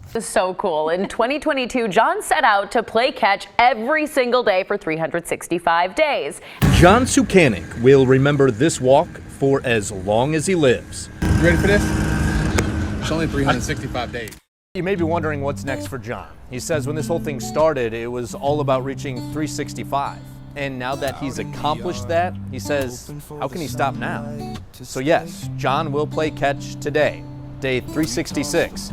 This is so cool. In 2022, John set out to play catch every single day for 365 days. John Scukanec will remember this walk for as long as he lives. You ready for this? It's only 365 days. You may be wondering what's next for John. He says when this whole thing started, it was all about reaching 365. And now that he's accomplished that, he says, how can he stop now? So yes, John will play catch today, day 366.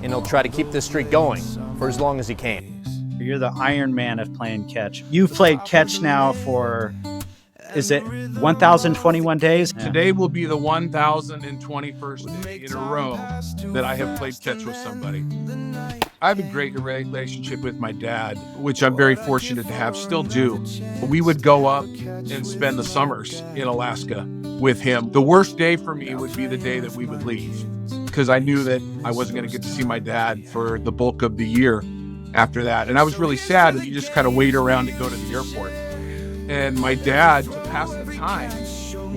And he'll try to keep this streak going for as long as he can. You're the Iron Man of playing catch. You've played catch now for, is it 1,021 days? Today will be the 1,021st day in a row that I have played catch with somebody. I have a great relationship with my dad, which I'm very fortunate to have, still do. We would go up and spend the summers in Alaska with him. The worst day for me would be the day that we would leave, because I knew that I wasn't going to get to see my dad for the bulk of the year after that. And I was really sad that you just kind of wait around to go to the airport. And my dad, to pass the time,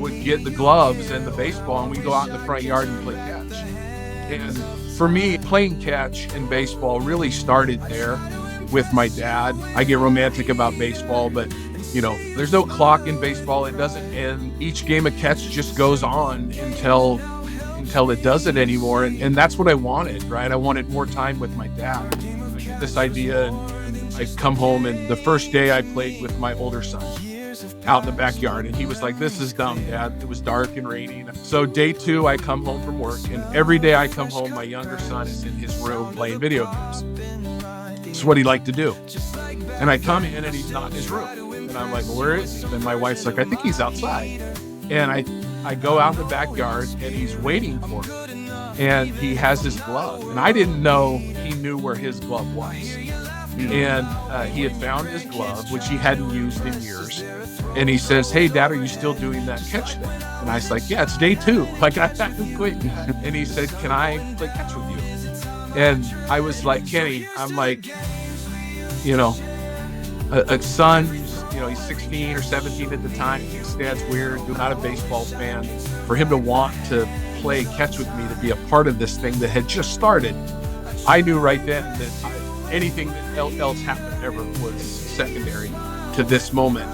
would get the gloves and the baseball, and we'd go out in the front yard and play catch. And for me, playing catch and baseball really started there with my dad. I get romantic about baseball, but you know, there's no clock in baseball. It doesn't end. Each game of catch just goes on until it doesn't anymore. And that's what I wanted, right? I wanted more time with my dad. I get this idea, and I come home, and the first day I played with my older son out in the backyard, and he was like, this is dumb, Dad. It was dark and rainy. So day 2, I come home from work, and every day I come home, my younger son is in his room playing video games. It's what he liked to do. And I come in, and he's not in his room. And I'm like, where is he? And my wife's like, I think he's outside. And I go out in the backyard, and he's waiting for me. And he has his glove. And I didn't know he knew where his glove was. And he had found his glove, which he hadn't used in years. And he says, hey, Dad, are you still doing that catch thing? And I was like, yeah, it's day 2. Like, I haven't quit. And he said, can I play catch with you? And I was like, Kenny, I'm like, you know, a son, you know, he's 16 or 17 at the time. His dad's weird. I'm not a baseball fan. For him to want to play catch with me, to be a part of this thing that had just started, I knew right then that anything that else happened ever was secondary to this moment.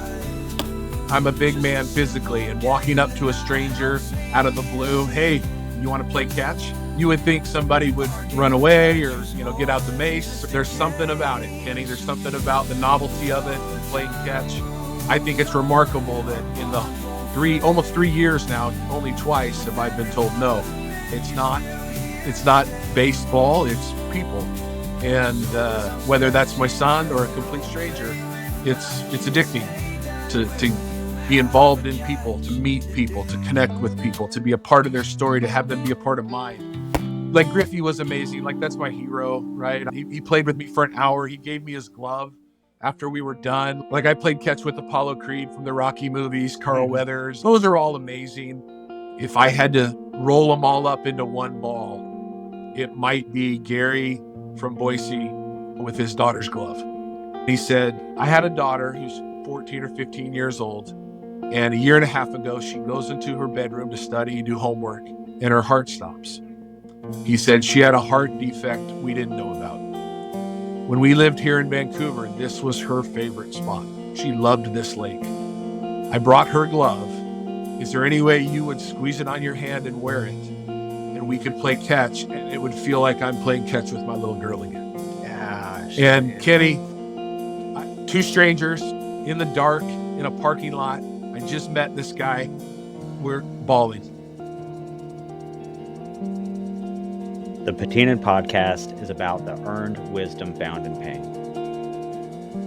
I'm a big man physically, and walking up to a stranger out of the blue, hey, you want to play catch? You would think somebody would run away or, you know, get out the mace. There's something about it, Kenny. There's something about the novelty of it and playing catch. I think it's remarkable that in the almost 3 years now, only twice have I been told no. It's not baseball, it's people. And whether that's my son or a complete stranger, it's addicting to be involved in people, to meet people, to connect with people, to be a part of their story, to have them be a part of mine. Like Griffey was amazing. Like, that's my hero, right? He played with me for an hour. He gave me his glove after we were done. Like, I played catch with Apollo Creed from the Rocky movies, Carl Weathers. Those are all amazing. If I had to roll them all up into one ball, it might be Gary from Boise with his daughter's glove. He said, I had a daughter who's 14 or 15 years old, and a year and a half ago, she goes into her bedroom to study and do homework, and her heart stops. He said she had a heart defect we didn't know about. When we lived here in Vancouver, this was her favorite spot. She loved this lake. I brought her glove. Is there any way you would squeeze it on your hand and wear it, and we could play catch, and it would feel like I'm playing catch with my little girl again? Gosh. And Kenny, 2 strangers in the dark in a parking lot. I just met this guy. We're bawling. The Patina'd Podcast is about the earned wisdom found in pain.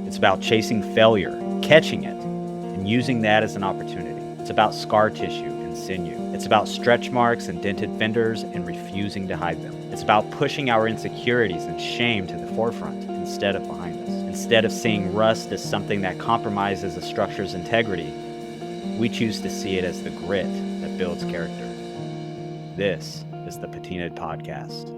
It's about chasing failure, catching it, and using that as an opportunity. It's about scar tissue and sinew. It's about stretch marks and dented fenders and refusing to hide them. It's about pushing our insecurities and shame to the forefront instead of behind us. Instead of seeing rust as something that compromises a structure's integrity, we choose to see it as the grit that builds character. This is the Patina'd Podcast.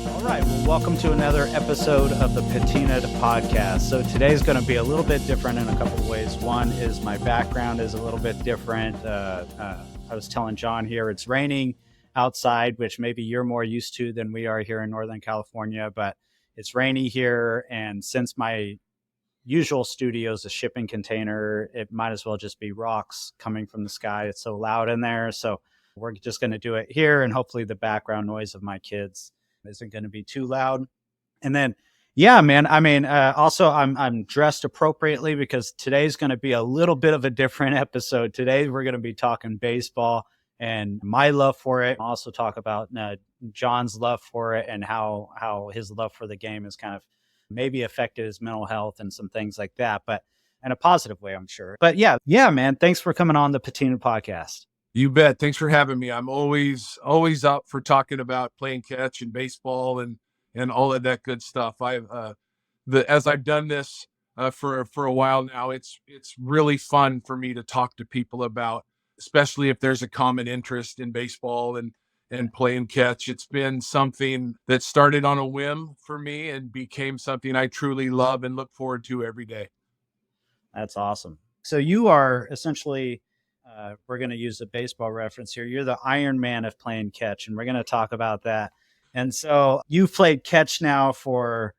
All right, well, welcome to another episode of the Patina'd Podcast. So today's going to be a little bit different in a couple of ways. One is my background is a little bit different. I was telling John here, it's raining outside, which maybe you're more used to than we are here in Northern California, but it's rainy here. And since my usual studio is a shipping container, it might as well just be rocks coming from the sky. It's so loud in there. So we're just going to do it here, and hopefully the background noise of my kids isn't going to be too loud. And then, yeah, man, I mean, also I'm dressed appropriately because today's going to be a little bit of a different episode. Today, we're going to be talking baseball and my love for it. I'll also talk about John's love for it and how his love for the game has kind of maybe affected his mental health and some things like that, but in a positive way, I'm sure. But yeah, man, thanks for coming on the Patina'd Podcast. You bet. Thanks for having me. I'm always up for talking about playing catch and baseball and all of that good stuff. As I've done this for a while now, it's really fun for me to talk to people about, especially if there's a common interest in baseball and playing catch. It's been something that started on a whim for me and became something I truly love and look forward to every day. That's awesome. So you are essentially, we're going to use a baseball reference here. You're the Iron Man of playing catch, and we're going to talk about that. And so you've played catch now for,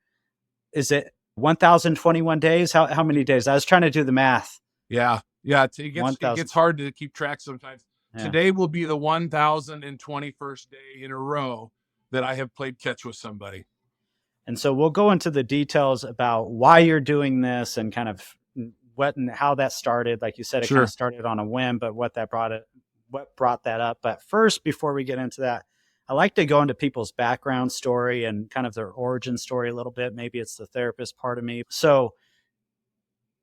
is it 1,021 days? How many days? I was trying to do the math. Yeah. It gets hard to keep track sometimes. Yeah. Today will be the 1,021st day in a row that I have played catch with somebody. And so we'll go into the details about why you're doing this and kind of what and how that started. Like you said, it kind of started on a whim, but what brought that up. But first, before we get into that, I like to go into people's background story and kind of their origin story a little bit. Maybe it's the therapist part of me. So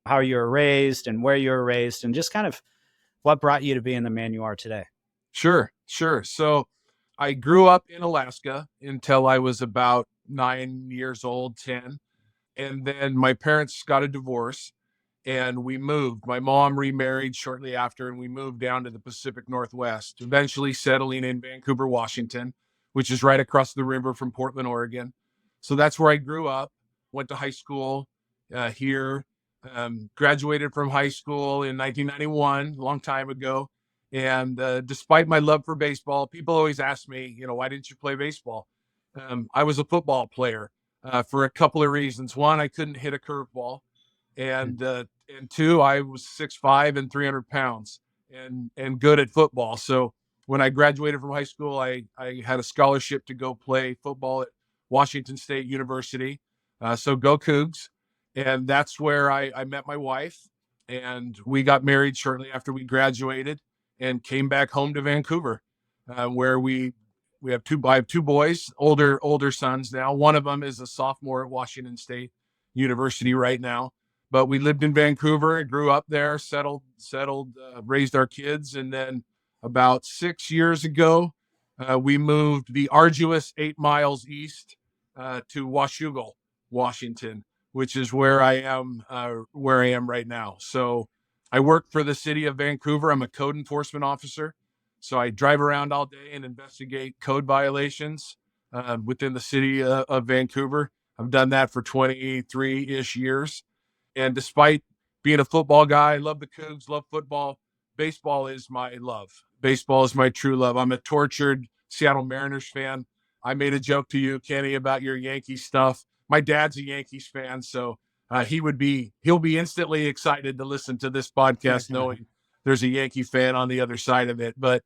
how you were raised and where you were raised and just kind of what brought you to being the man you are today. Sure. So I grew up in Alaska until I was about 9 years old, 10. And then my parents got a divorce and we moved. My mom remarried shortly after, and we moved down to the Pacific Northwest, eventually settling in Vancouver, Washington, which is right across the river from Portland, Oregon. So that's where I grew up, went to high school here, graduated from high school in 1991, a long time ago. And despite my love for baseball, people always ask me, why didn't you play baseball? I was a football player for a couple of reasons. One, I couldn't hit a curveball. And two, I was 6'5" and 300 pounds and good at football. So when I graduated from high school, I had a scholarship to go play football at Washington State University. So go Cougs. And that's where I met my wife, and we got married shortly after we graduated and came back home to Vancouver, where I have two boys, older sons now. One of them is a sophomore at Washington State University right now. But we lived in Vancouver, grew up there, settled, raised our kids. And then about 6 years ago, we moved the arduous 8 miles east to Washougal, Washington, which is where I am right now. So I work for the city of Vancouver. I'm a code enforcement officer. So I drive around all day and investigate code violations within the city of Vancouver. I've done that for 23-ish years. And despite being a football guy, I love the Cougs, love football. Baseball is my love. Baseball is my true love. I'm a tortured Seattle Mariners fan. I made a joke to you, Kenny, about your Yankees stuff. My dad's a Yankees fan, so he'll be instantly excited to listen to this podcast knowing there's a Yankee fan on the other side of it. But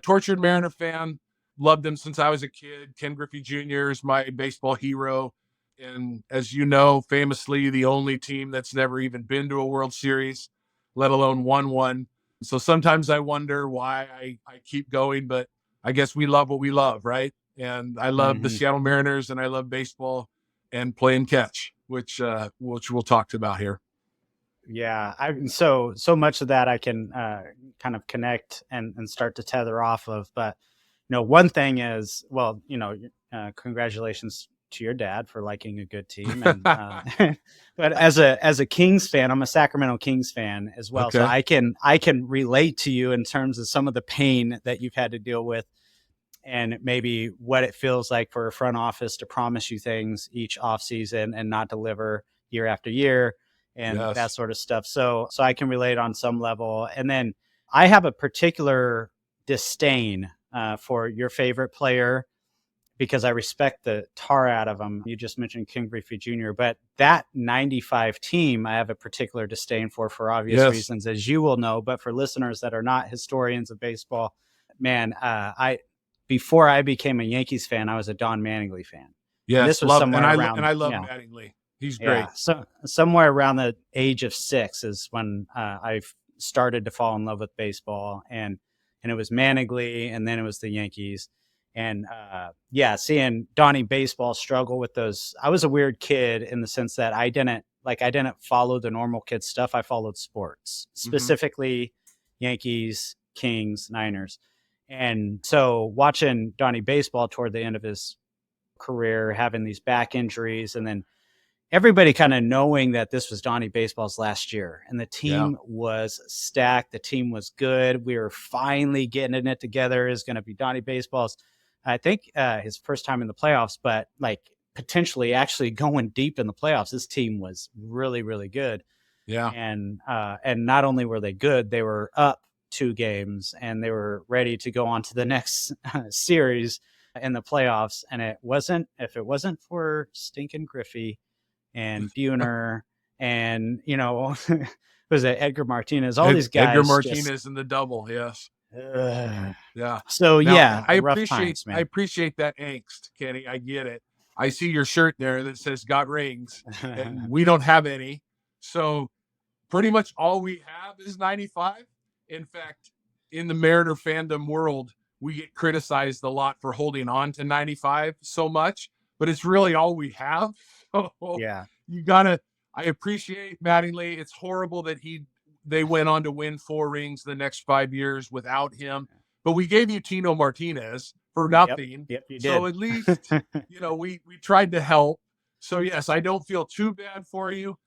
tortured Mariner fan, loved him since I was a kid. Ken Griffey Jr. is my baseball hero. And as you know, famously, the only team that's never even been to a World Series, let alone won one. So sometimes I wonder why I keep going, but I guess we love what we love, right? And I love the Seattle Mariners, and I love baseball and playing catch, which we'll talk about here. Yeah, so much of that I can kind of connect and start to tether off of. But one thing is, congratulations to your dad for liking a good team. And, but as a Kings fan, I'm a Sacramento Kings fan as well. Okay. So I can relate to you in terms of some of the pain that you've had to deal with. and maybe what it feels like for a front office to promise you things each offseason and not deliver year after year and that sort of stuff. So I can relate on some level. And then I have a particular disdain for your favorite player because I respect the tar out of him. You just mentioned Ken Griffey Jr., but that 95 team, I have a particular disdain for obvious reasons, as you will know. But for listeners that are not historians of baseball, man, before I became a Yankees fan, I was a Don Mattingly fan. Yes, and this was somewhere around, and I love Mattingly. He's great. Yeah, so somewhere around the age of 6 is when I started to fall in love with baseball, and it was Mattingly, and then it was the Yankees. And seeing Donnie Baseball struggle with those, I was a weird kid in the sense that I didn't follow the normal kid stuff. I followed sports, specifically Yankees, Kings, Niners. And so watching Donnie Baseball toward the end of his career, having these back injuries, and then everybody kind of knowing that this was Donnie Baseball's last year, and the team was stacked. The team was good. We were finally getting it together. Is going to be Donnie Baseball's, I think, his first time in the playoffs, but like potentially actually going deep in the playoffs. This team was really, really good. Yeah. And not only were they good, they were up 2 games and they were ready to go on to the next series in the playoffs. And if it wasn't for stinking Griffey and Buhner and, was it Edgar Martinez, all these guys. Edgar Martinez in the double. Yes. Yeah. So now, I I appreciate that angst, Kenny. I get it. I see your shirt there that says "Got rings," and we don't have any. So pretty much all we have is 95. In fact, in the Mariner fandom world, we get criticized a lot for holding on to 95 so much, but it's really all we have. So I appreciate Mattingly. It's horrible that they went on to win 4 rings the next 5 years without him. But we gave you Tino Martinez for nothing. Yep, you did. So at least, we tried to help. So yes, I don't feel too bad for you.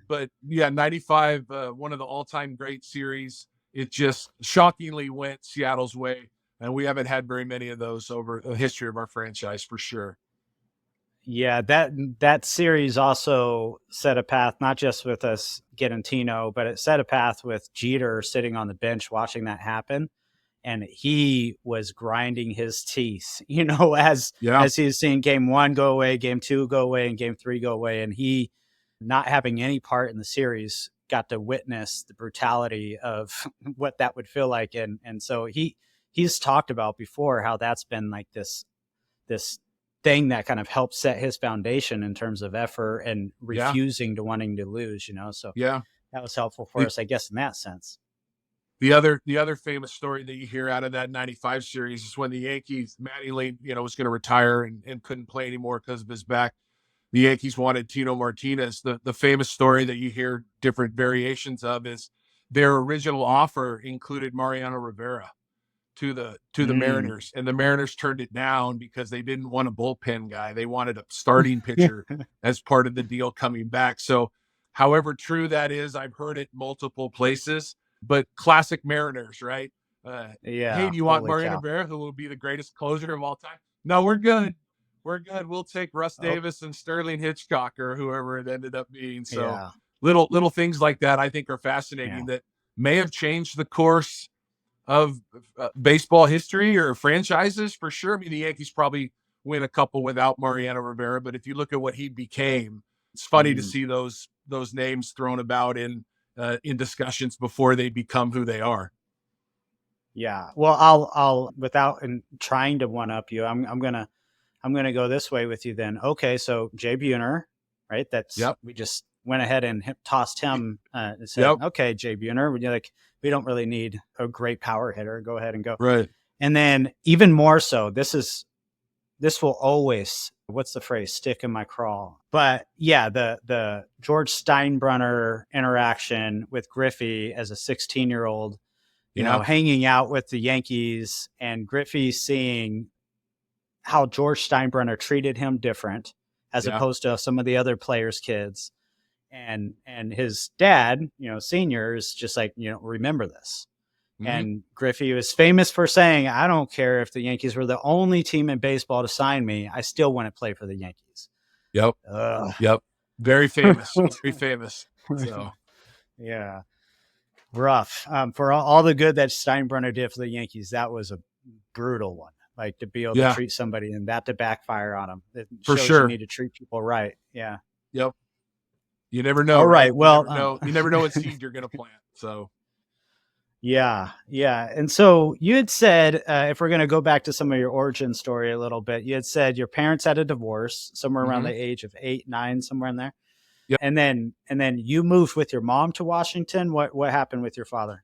But yeah, 95, one of the all-time great series. It just shockingly went Seattle's way. And we haven't had very many of those over the history of our franchise for sure. Yeah, that series also set a path, not just with us getting Tino, but it set a path with Jeter sitting on the bench watching that happen. And he was grinding his teeth, as he was seeing game 1 go away, game 2 go away, and game 3 go away. And he, not having any part in the series, got to witness the brutality of what that would feel like. And so he's talked about before how that's been like this thing that kind of helped set his foundation in terms of effort and refusing to wanting to lose, So that was helpful for us, I guess, in that sense. The other famous story that you hear out of that 95 series is when the Yankees, Mattingly, was going to retire and couldn't play anymore because of his back. The Yankees wanted Tino Martinez. The famous story that you hear different variations of is their original offer included Mariano Rivera to the Mariners, and the Mariners turned it down because they didn't want a bullpen guy. They wanted a starting pitcher as part of the deal coming back. So however true that is, I've heard it multiple places. But classic Mariners, right? Hey, do you want Mariano Rivera, who will be the greatest closer of all time? No, we're good. We're good. We'll take Russ Davis and Sterling Hitchcock or whoever it ended up being. So little things like that I think are fascinating that may have changed the course of baseball history or franchises for sure. I mean, the Yankees probably win a couple without Mariano Rivera, but if you look at what he became, it's funny to see those names thrown about in discussions before they become who they are. Yeah. Well, I'll without trying to one up you, I'm gonna go this way with you then. Okay, so Jay Buhner, right? We just went ahead and tossed him and said, okay, Jay Buhner, we don't really need a great power hitter. Go ahead and go. Right. And then even more so, this will always, what's the phrase, stick in my craw. But yeah, the George Steinbrenner interaction with Griffey as a 16-year-old, hanging out with the Yankees, and Griffey seeing how George Steinbrenner treated him different as opposed to some of the other players' kids. And his dad, senior, is just like, remember this. And Griffey was famous for saying, I don't care if the Yankees were the only team in baseball to sign me, I still wouldn't play for the Yankees. Yep. Yep. Very famous. Very famous. So, yeah, rough. For all the good that Steinbrenner did for the Yankees, that was a brutal one. Like to be able to treat somebody and that to backfire on them. It for shows sure. You need to treat people right. Yeah. Yep. You never know. All right. Well, you never know what seed you're going to plant. So. Yeah. And so you had said, if we're going to go back to some of your origin story a little bit, you had said your parents had a divorce somewhere around the age of 8, 9, somewhere in there. Yep. And then you moved with your mom to Washington. What happened with your father?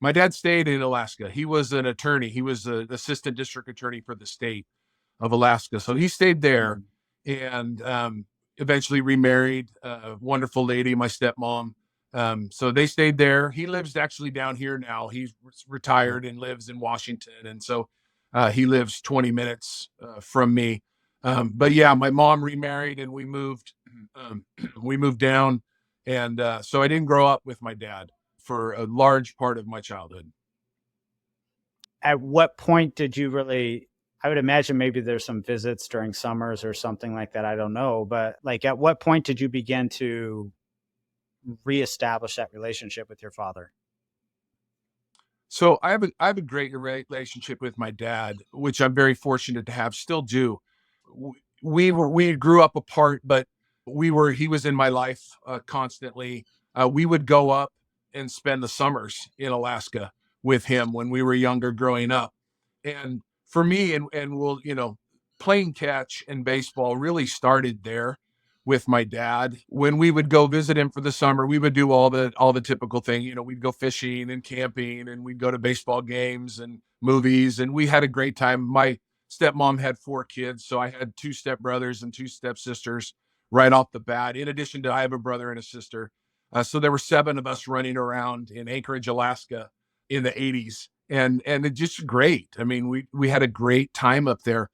My dad stayed in Alaska. He was an attorney. He was the assistant district attorney for the state of Alaska. So he stayed there and eventually remarried a wonderful lady, my stepmom. So they stayed there. He lives actually down here now. He's retired and lives in Washington. And so he lives 20 minutes from me. But yeah, my mom remarried and we moved down. And so I didn't grow up with my dad for a large part of my childhood. At what point did you really, I would imagine maybe there's some visits during summers or something like that. I don't know. But like, at what point did you begin to reestablish that relationship with your father? So I have a great relationship with my dad, which I'm very fortunate to have, still do. We grew up apart, but he was in my life constantly. We would go up and spend the summers in Alaska with him when we were younger growing up. And for me, playing catch and baseball really started there with my dad. When we would go visit him for the summer, we would do all the typical thing. We'd go fishing and camping and we'd go to baseball games and movies. And we had a great time. My stepmom had 4 kids. So I had 2 stepbrothers and 2 stepsisters right off the bat. In addition to, I have a brother and a sister. So there were 7 of us running around in Anchorage, Alaska in the 80s. And it's just great. I mean, we had a great time up there.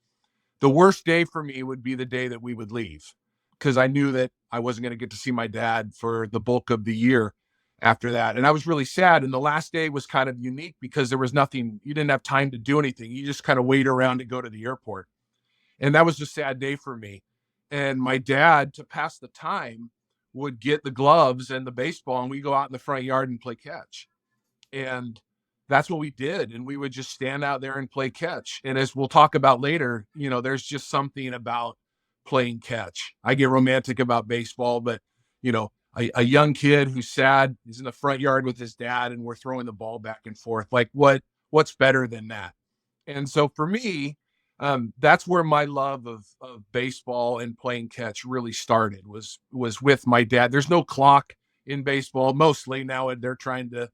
The worst day for me would be the day that we would leave, because I knew that I wasn't going to get to see my dad for the bulk of the year after that. And I was really sad. And the last day was kind of unique because there was nothing, you didn't have time to do anything. You just kind of wait around to go to the airport. And that was a sad day for me. And my dad, to pass the time, would get the gloves and the baseball and we go out in the front yard and play catch. And that's what we did. And we would just stand out there and play catch. And as we'll talk about later, there's just something about playing catch. I get romantic about baseball, but a young kid who's sad is in the front yard with his dad and we're throwing the ball back and forth. Like what's better than that? And so for me, that's where my love of baseball and playing catch really started was with my dad. There's no clock in baseball. Mostly now they're trying to,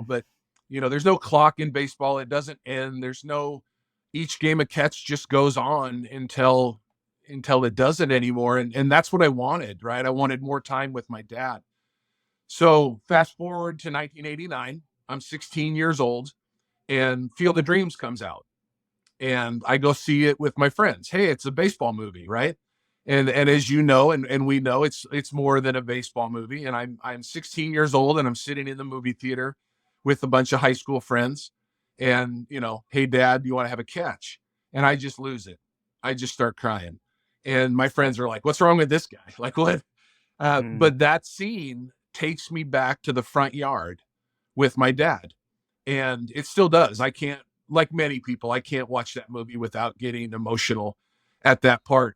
but there's no clock in baseball. It doesn't end. Each game of catch just goes on until it doesn't anymore. And that's what I wanted, right? I wanted more time with my dad. So fast forward to 1989, I'm 16 years old and Field of Dreams comes out and I go see it with my friends. Hey, it's a baseball movie, right? And as you know, and we know it's more than a baseball movie. And I'm 16 years old and I'm sitting in the movie theater with a bunch of high school friends and, hey dad, do you want to have a catch? And I just lose it. I just start crying. And my friends are like, what's wrong with this guy? Like what? But that scene takes me back to the front yard with my dad. And it still does. I can't, like many people, I can't watch that movie without getting emotional at that part.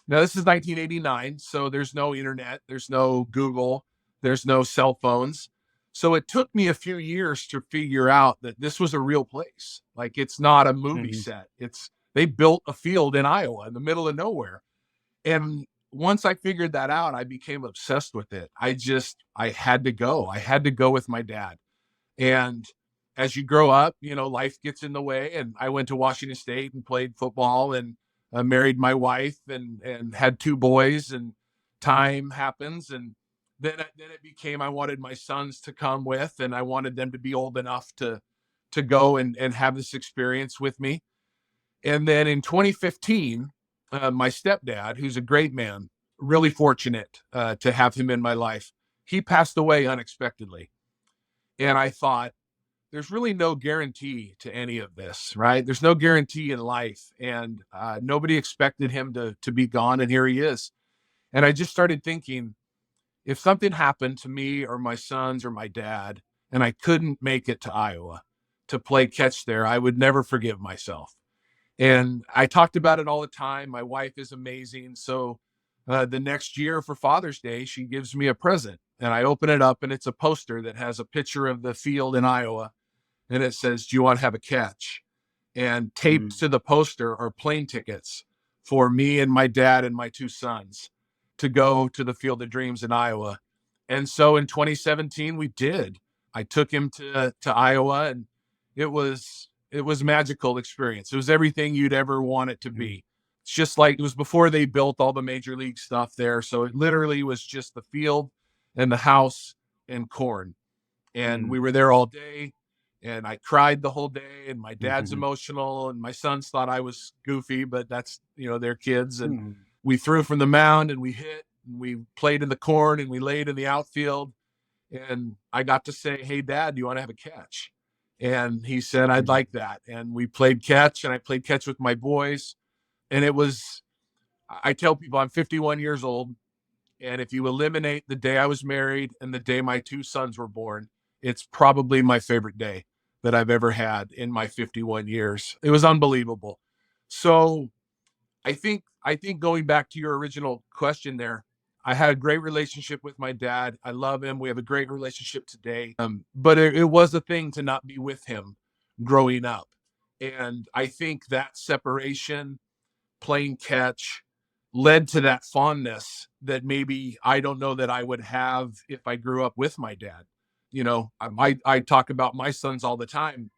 Now, this is 1989, so there's no internet, there's no Google, there's no cell phones. So it took me a few years to figure out that this was a real place. Like it's not a movie set. They built a field in Iowa in the middle of nowhere. And once I figured that out, I became obsessed with it. I had to go. I had to go with my dad. And as you grow up, life gets in the way. And I went to Washington State and played football and married my wife and had 2 boys, and time happens. And then it became, I wanted my sons to come with, and I wanted them to be old enough to go and have this experience with me. And then in 2015, my stepdad, who's a great man, really fortunate to have him in my life, he passed away unexpectedly. And I thought, there's really no guarantee to any of this, right? There's no guarantee in life, and nobody expected him to be gone, and here he is. And I just started thinking, if something happened to me or my sons or my dad, and I couldn't make it to Iowa to play catch there, I would never forgive myself. And I talked about it all the time. My wife is amazing. So the next year for Father's Day, she gives me a present, and I open it up, and it's a poster that has a picture of the field in Iowa. And it says, "Do you want to have a catch?" And taped to the poster are plane tickets for me and my dad and my 2 sons to go to the Field of Dreams in Iowa. And so in 2017, we did. I took him to Iowa, and it was a magical experience. It was everything you'd ever want it to be. It's just like, it was before they built all the major league stuff there. So it literally was just the field and the house and corn. And we were there all day, and I cried the whole day, and my dad's emotional, and my sons thought I was goofy, but that's, they're kids. And we threw from the mound, and we hit, and we played in the corn, and we laid in the outfield. And I got to say, "Hey, Dad, do you want to have a catch?" And he said, "I'd like that." And we played catch, and I played catch with my boys. And I tell people I'm 51 years old. And if you eliminate the day I was married and the day my 2 sons were born, it's probably my favorite day that I've ever had in my 51 years. It was unbelievable. So I think going back to your original question there, I had a great relationship with my dad. I love him. We have a great relationship today. But it was a thing to not be with him growing up. And I think that separation, playing catch, led to that fondness that maybe I don't know that I would have if I grew up with my dad. I talk about my sons all the time.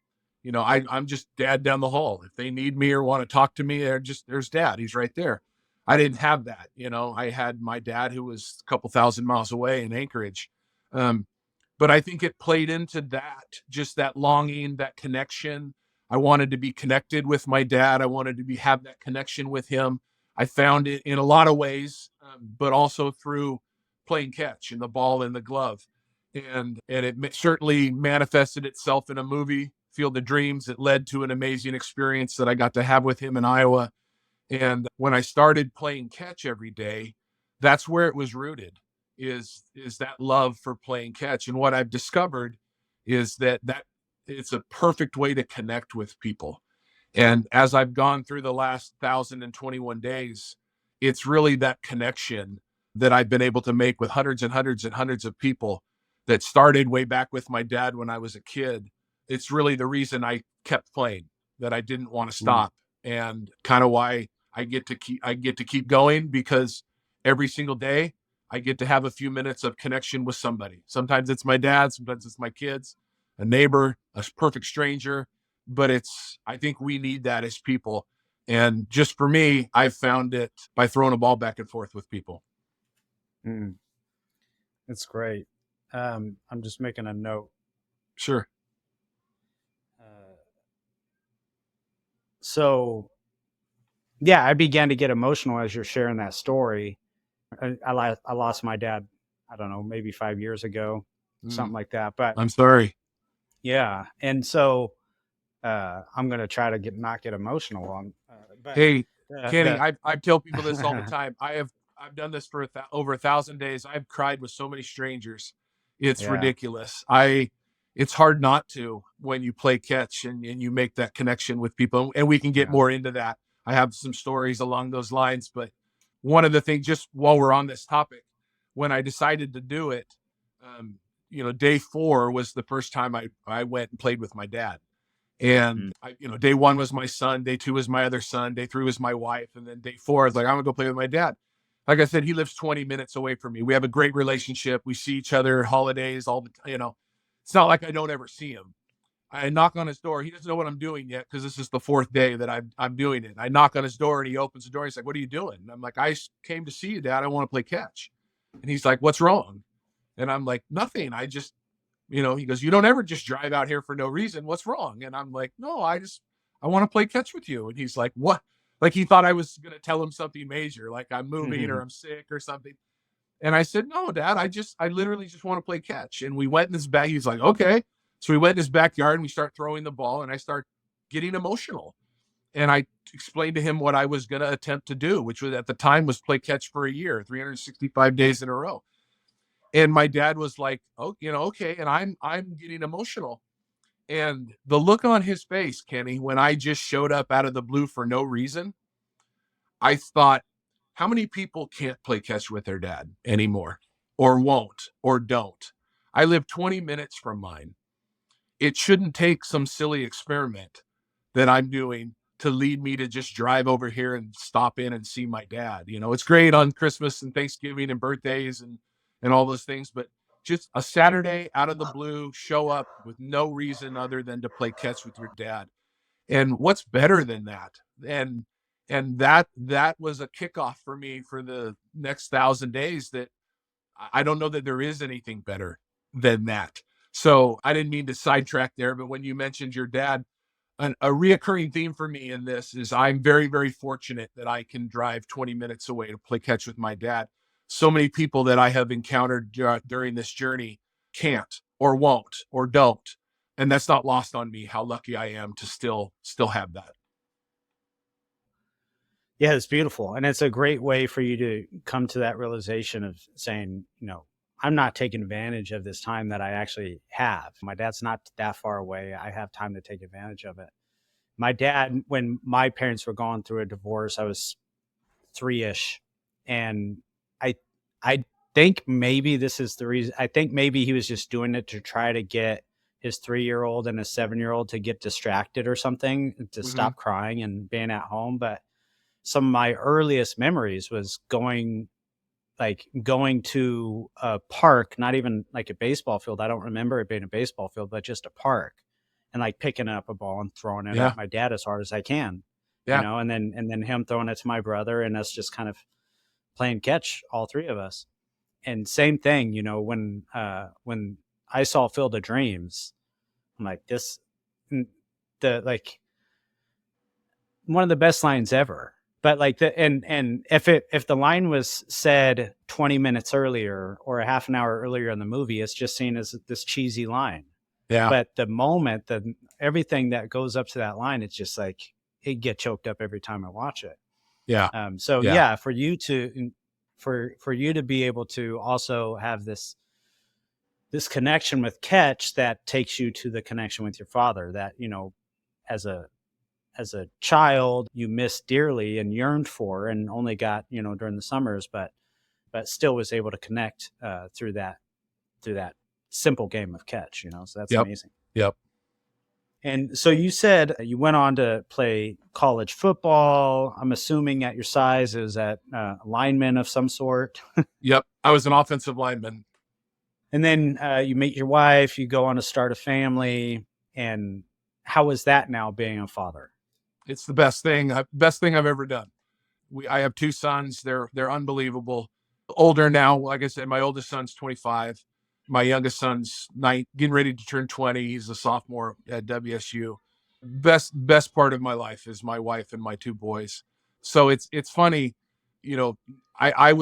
I'm just dad down the hall. If they need me or want to talk to me, there's Dad. He's right there. I didn't have that. I had my dad, who was a couple thousand miles away in Anchorage. But I think it played into that, just that longing, that connection. I wanted to be connected with my dad. I wanted to have that connection with him. I found it in a lot of ways, but also through playing catch and the ball and the glove. And it certainly manifested itself in a movie, Field of Dreams. It led to an amazing experience that I got to have with him in Iowa. And when I started playing catch every day, that's where it was rooted, is that love for playing catch. And what I've discovered is that it's a perfect way to connect with people. And as I've gone through the last 1,021 days, it's really that connection that I've been able to make with hundreds and hundreds and hundreds of people that started way back with my dad when I was a kid. It's really the reason I kept playing, that I didn't want to stop, and kind of why I get to keep going, because every single day I get to have a few minutes of connection with somebody. Sometimes it's my dad, sometimes it's my kids, a neighbor, a perfect stranger. But I think we need that as people. And just for me, I've found it by throwing a ball back and forth with people. That's great. I'm just making a note. Sure. So, yeah, I began to get emotional as you're sharing that story. I lost my dad, I don't know, maybe 5 years ago, something like that. But I'm sorry. Yeah. And so I'm going to try to not get emotional on. Hey, Kenny, I tell people this all the time. I've done this for over 1,000 days. I've cried with so many strangers. It's ridiculous. It's hard not to when you play catch and you make that connection with people. And we can get more into that. I have some stories along those lines. But one of the things, just while we're on this topic, when I decided to do it, day 4 was the first time I went and played with my dad. And day 1 was my son, day 2 was my other son, day 3 was my wife, and then day 4 I was like, I'm gonna go play with my dad. Like I said, he lives 20 minutes away from me. We have a great relationship. We see each other holidays all the time. It's not like I don't ever see him. I knock on his door. He doesn't know what I'm doing yet, because this is the 4th day that I'm doing it. I knock on his door, and he opens the door. He's like, "What are you doing?" And I'm like, "I came to see you, Dad. I want to play catch." And he's like, "What's wrong?" And I'm like, "Nothing. I just," he goes, "You don't ever just drive out here for no reason. What's wrong?" And I'm like, "No, I want to play catch with you." And he's like, "What?" Like he thought I was going to tell him something major, like I'm moving or I'm sick or something. And I said, "No, Dad, I literally just want to play catch." And we went in this bag. He's like, "Okay." So we went in his backyard and we start throwing the ball, and I start getting emotional. And I explained to him what I was going to attempt to do, which was at the time was play catch for a year, 365 days in a row. And my dad was like, "Oh, okay." And I'm getting emotional. And the look on his face, Kenny, when I just showed up out of the blue for no reason, I thought, how many people can't play catch with their dad anymore, or won't, or don't? I live 20 minutes from mine. It shouldn't take some silly experiment that I'm doing to lead me to just drive over here and stop in and see my dad. It's great on Christmas and Thanksgiving and birthdays and all those things, but just a Saturday out of the blue, show up with no reason other than to play catch with your dad. And what's better than that? And that was a kickoff for me for the next 1,000 days, that I don't know that there is anything better than that. So I didn't mean to sidetrack there, but when you mentioned your dad, a reoccurring theme for me in this is I'm very, very fortunate that I can drive 20 minutes away to play catch with my dad. So many people that I have encountered during this journey can't, or won't, or don't. And that's not lost on me, how lucky I am to still have that. Yeah, it's beautiful. And it's a great way for you to come to that realization of saying, I'm not taking advantage of this time that I actually have. My dad's not that far away. I have time to take advantage of it. My dad, when my parents were going through a divorce, I was 3-ish. And I think maybe this is the reason. I think maybe he was just doing it to try to get his 3-year-old and his 7-year-old to get distracted or something, to stop crying and being at home. But some of my earliest memories was going to a park, not even like a baseball field. I don't remember it being a baseball field, but just a park, and like picking up a ball and throwing it at my dad as hard as I can, and then him throwing it to my brother, and us just kind of playing catch, all three of us. And same thing, when I saw Field of Dreams, I'm like, one of the best lines ever. But and if the line was said 20 minutes earlier or a half an hour earlier in the movie, it's just seen as this cheesy line. Yeah. But the moment, everything that goes up to that line, it's just like, it get choked up every time I watch it. Yeah. For you to be able to also have this connection with catch that takes you to the connection with your father that, as a child you missed dearly and yearned for, and only got, during the summers, but still was able to connect through that simple game of catch, so that's amazing. Yep. And so you said you went on to play college football. I'm assuming at your size, is that lineman of some sort? Yep. I was an offensive lineman. And then you meet your wife, you go on to start a family. And how is that now, being a father? It's the best thing I've ever done. I have 2 sons. They're unbelievable. Older now. Like I said, my oldest son's 25. My youngest son's getting ready to turn 20. He's a sophomore at WSU. Best part of my life is my wife and my 2 boys. So it's funny, I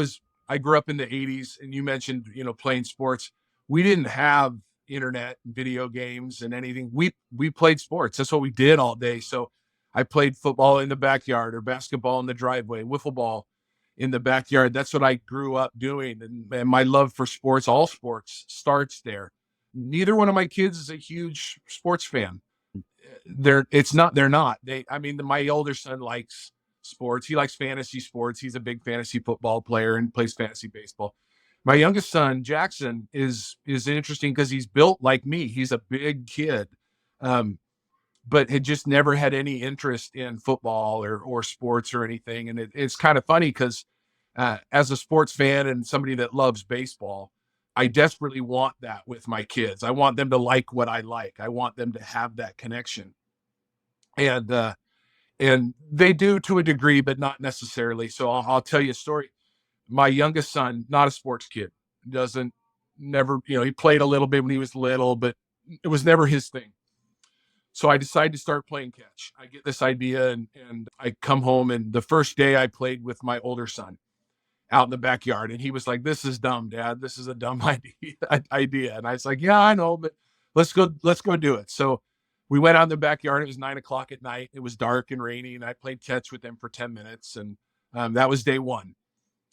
grew up in the 80s, and you mentioned, playing sports. We didn't have internet and video games and anything. We played sports. That's what we did all day. So I played football in the backyard, or basketball in the driveway, wiffle ball in the backyard. That's what I grew up doing. And my love for sports, all sports, starts there. Neither one of my kids is a huge sports fan. They're not. My older son likes sports. He likes fantasy sports. He's a big fantasy football player and plays fantasy baseball. My youngest son, Jackson, is interesting because he's built like me. He's a big kid. But had just never had any interest in football or sports or anything. And it's kind of funny because as a sports fan and somebody that loves baseball, I desperately want that with my kids. I want them to like what I like. I want them to have that connection. And they do to a degree, but not necessarily. So I'll tell you a story. My youngest son, not a sports kid, he played a little bit when he was little, but it was never his thing. So I decided to start playing catch. I get this idea and I come home, and the first day I played with my older son out in the backyard, and he was like, "This is dumb, Dad. This is a dumb idea." And I was like, "Yeah, I know, but let's go do it. So we went out in the backyard. It was 9:00 at night. It was dark and rainy, and I played catch with them for 10 minutes. And that was day one.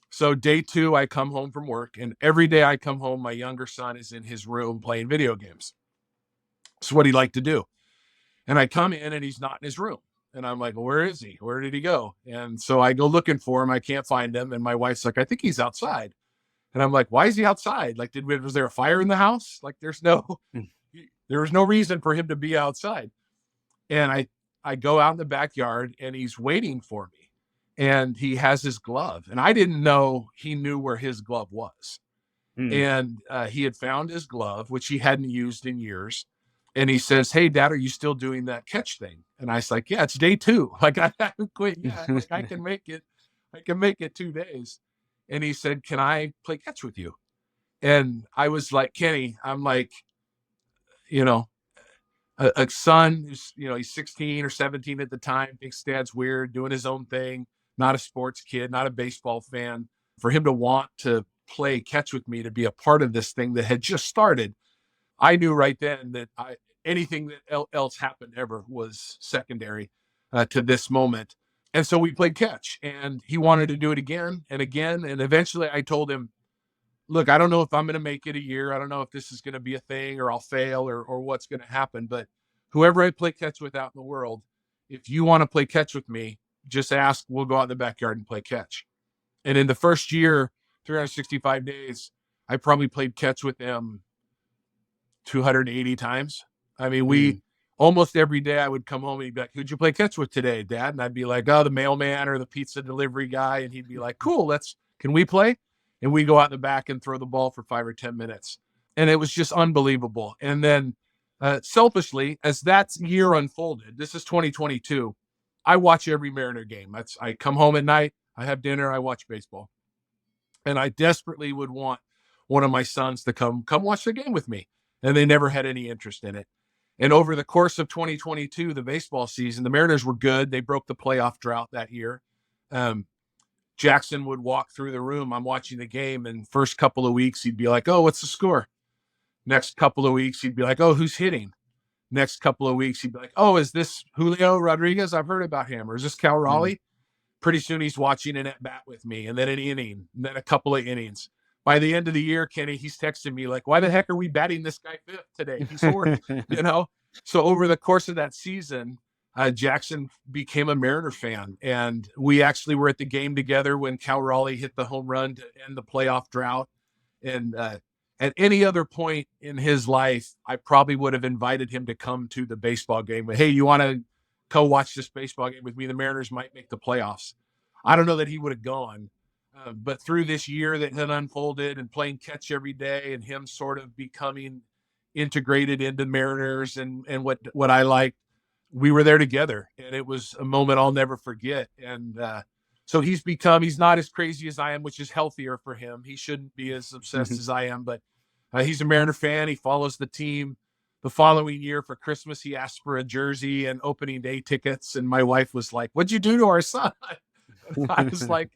So day two, I come home from work, and every day I come home, my younger son is in his room playing video games. It's what he liked to do. And I come in and he's not in his room. And I'm like, well, where is he? Where did he go? And so I go looking for him. I can't find him. And my wife's like, I think he's outside. And I'm like, why is he outside? Like, was there a fire in the house? Like, there was no reason for him to be outside. And I go out in the backyard and he's waiting for me. And he has his glove. And I didn't know he knew where his glove was. And he had found his glove, which he hadn't used in years. And he says, hey, Dad, are you still doing that catch thing? And I was like, yeah, it's day two. Like, I haven't quit yet. Like, I can make it. I can make it 2 days. And he said, can I play catch with you? And I was like, Kenny, I'm like, you know, a son who's, you know, he's 16 or 17 at the time, thinks Dad's weird, doing his own thing, not a sports kid, not a baseball fan. For him to want to play catch with me, to be a part of this thing that had just started, I knew right then that anything that else happened ever was secondary to this moment. And so we played catch, and he wanted to do it again and again. And eventually I told him, look, I don't know if I'm going to make it a year. I don't know if this is going to be a thing, or I'll fail, or what's going to happen. But whoever I play catch with out in the world, if you want to play catch with me, just ask. We'll go out in the backyard and play catch. And in the first year, 365 days, I probably played catch with him 280 times. I mean, we almost every day I would come home and he'd be like, who'd you play catch with today, Dad? And I'd be like, oh, the mailman or the pizza delivery guy. And he'd be like, cool, can we play? And we go out in the back and throw the ball for 5 or 10 minutes. And it was just unbelievable. And then selfishly, as that year unfolded, this is 2022, I watch every Mariner game. I come home at night, I have dinner, I watch baseball. And I desperately would want one of my sons to come watch the game with me. And they never had any interest in it. And over the course of 2022, the baseball season, the Mariners were good. They broke the playoff drought that year. Jackson would walk through the room. I'm watching the game, and first couple of weeks, he'd be like, oh, what's the score? Next couple of weeks, he'd be like, oh, who's hitting? Next couple of weeks, he'd be like, oh, is this Julio Rodriguez? I've heard about him. Or is this Cal Raleigh? Pretty soon he's watching an at-bat with me, and then an inning, and then a couple of innings. By the end of the year, Kenny, he's texting me like, why the heck are we batting this guy fifth today? He's horrible, you know? So over the course of that season, Jackson became a Mariner fan. And we actually were at the game together when Cal Raleigh hit the home run to end the playoff drought. And at any other point in his life, I probably would have invited him to come to the baseball game. But, hey, you want to co-watch this baseball game with me? The Mariners might make the playoffs. I don't know that he would have gone. But through this year that had unfolded, and playing catch every day, and him sort of becoming integrated into Mariners and what I liked, we were there together, and it was a moment I'll never forget. And so he's not as crazy as I am, which is healthier for him. He shouldn't be as obsessed as I am, but he's a Mariner fan. He follows the team. The following year for Christmas, he asked for a jersey and opening day tickets. And my wife was like, what'd you do to our son? I was like,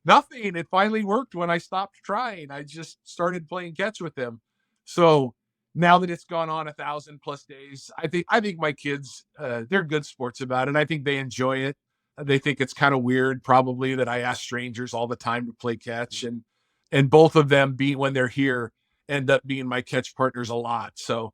nothing. It finally worked when I stopped trying. I just started playing catch with him. So now that it's gone on 1,000+ days, I think my kids, they're good sports about it. I think they enjoy it. They think it's kind of weird, probably, that I ask strangers all the time to play catch, and both of them, when they're here, end up being my catch partners a lot. So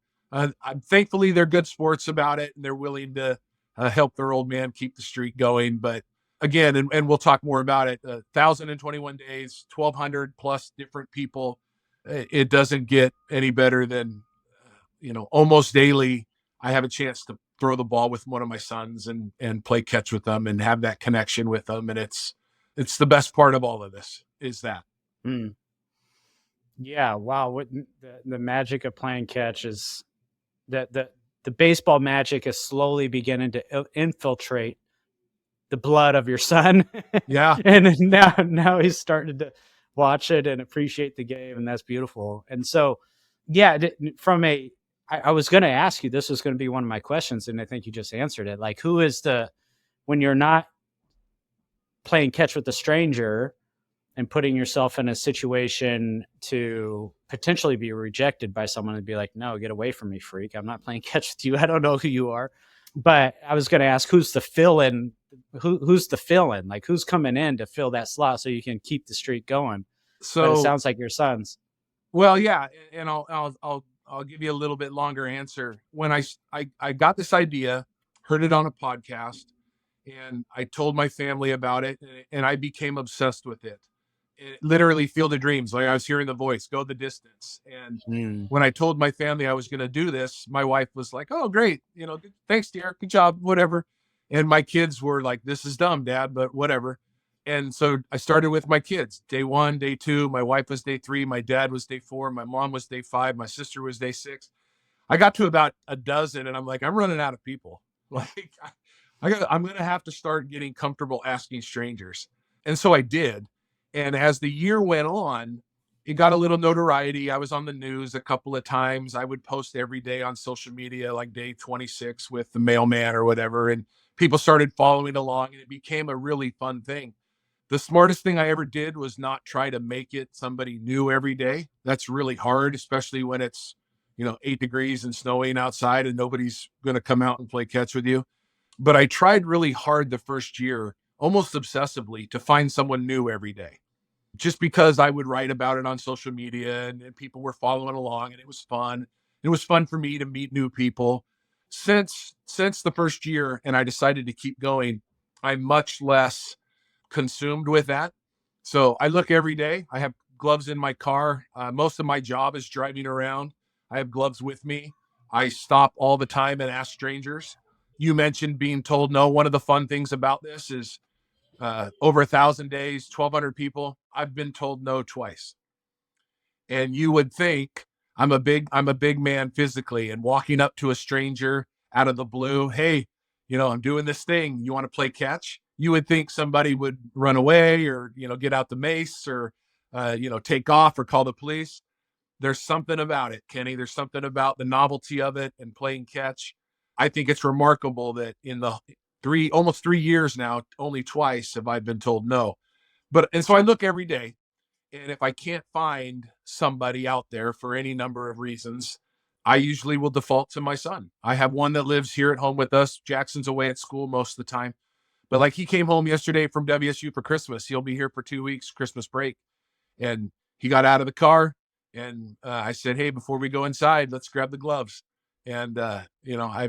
thankfully they're good sports about it, and they're willing to help their old man keep the streak going. But again, and we'll talk more about it, 1,021 days, 1,200+ different people. It doesn't get any better than, almost daily, I have a chance to throw the ball with one of my sons and play catch with them and have that connection with them. And it's the best part of all of this is that. Yeah. Wow. What the magic of playing catch is that the baseball magic is slowly beginning to infiltrate the blood of your son. Yeah. And now he's starting to watch it and appreciate the game. And that's beautiful. And so, yeah, I was going to ask you, this was going to be one of my questions, and I think you just answered it. Like, who is when you're not playing catch with a stranger, and putting yourself in a situation to potentially be rejected by someone and be like, no, get away from me, freak. I'm not playing catch with you. I don't know who you are. But I was going to ask, who's the fill-in? Who's the fill-in? Like, who's coming in to fill that slot so you can keep the streak going? But it So, sounds like your sons. well, yeah, and I'll give you a little bit longer answer. When I got this idea, heard it on a podcast, and I told my family about it, and I became obsessed with it. Literally Field of Dreams, like I was hearing the voice, go the distance. And when I told my family I was going to do this, my wife was like, "Oh, great, thanks, dear, good job, whatever." And my kids were like, "This is dumb, Dad, but whatever." And so I started with my kids. Day 1, day 2, my wife was day 3, my dad was day 4, my mom was day 5, my sister was day 6. I got to about a dozen, and I'm like, I'm running out of people. Like, I'm going to have to start getting comfortable asking strangers. And so I did. And as the year went on, it got a little notoriety. I was on the news a couple of times. I would post every day on social media, like day 26 with the mailman or whatever. And people started following along, and it became a really fun thing. The smartest thing I ever did was not try to make it somebody new every day. That's really hard, especially when it's, 8 degrees and snowing outside and nobody's going to come out and play catch with you. But I tried really hard the first year, almost obsessively, to find someone new every day, just because I would write about it on social media and people were following along, and it was fun. It was fun for me to meet new people. Since the first year, and I decided to keep going, I'm much less consumed with that. So I look every day. I have gloves in my car. Most of my job is driving around. I have gloves with me. I stop all the time and ask strangers. You mentioned being told no. One of the fun things about this is over 1,000 days, 1,200 people. I've been told no twice. And you would think I'm a big man physically, and walking up to a stranger out of the blue, "Hey, I'm doing this thing. You want to play catch?" You would think somebody would run away or, get out the mace or, take off or call the police. There's something about it, Kenny. There's something about the novelty of it and playing catch. I think it's remarkable that in the almost 3 years now, only twice have I been told no. And so I look every day, and if I can't find somebody out there for any number of reasons, I usually will default to my son. I have one that lives here at home with us. Jackson's away at school most of the time. But like, he came home yesterday from WSU for Christmas. He'll be here for 2 weeks, Christmas break. And he got out of the car, and I said, "Hey, before we go inside, let's grab the gloves." And, I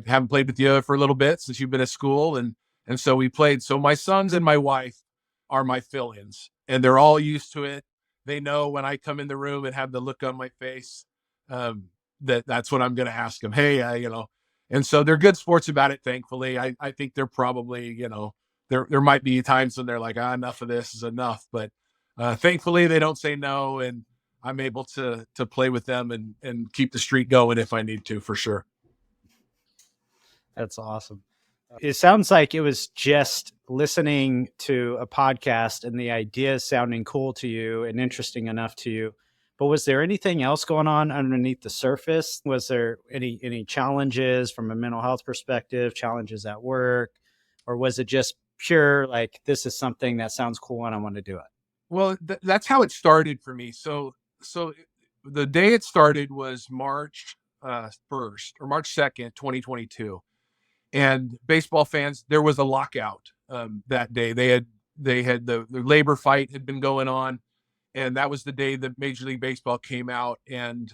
haven't played with you for a little bit since you've been at school. And so we played. So my sons and my wife are my fill-ins, and they're all used to it. They know when I come in the room and have the look on my face, that's what I'm going to ask them. "Hey, and so they're good sports about it. Thankfully, I think they're probably, there might be times when they're like, enough of this is enough. But thankfully they don't say no. And I'm able to play with them and keep the streak going if I need to, for sure. That's awesome. It sounds like it was just listening to a podcast and the ideas sounding cool to you and interesting enough to you. But was there anything else going on underneath the surface? Was there any challenges from a mental health perspective, challenges at work, or was it just pure, like, this is something that sounds cool and I want to do it? Well, that's how it started for me. So the day it started was March 1st or March 2nd, 2022. And baseball fans, there was a lockout that day. They had the labor fight had been going on, and that was the day that Major League Baseball came out and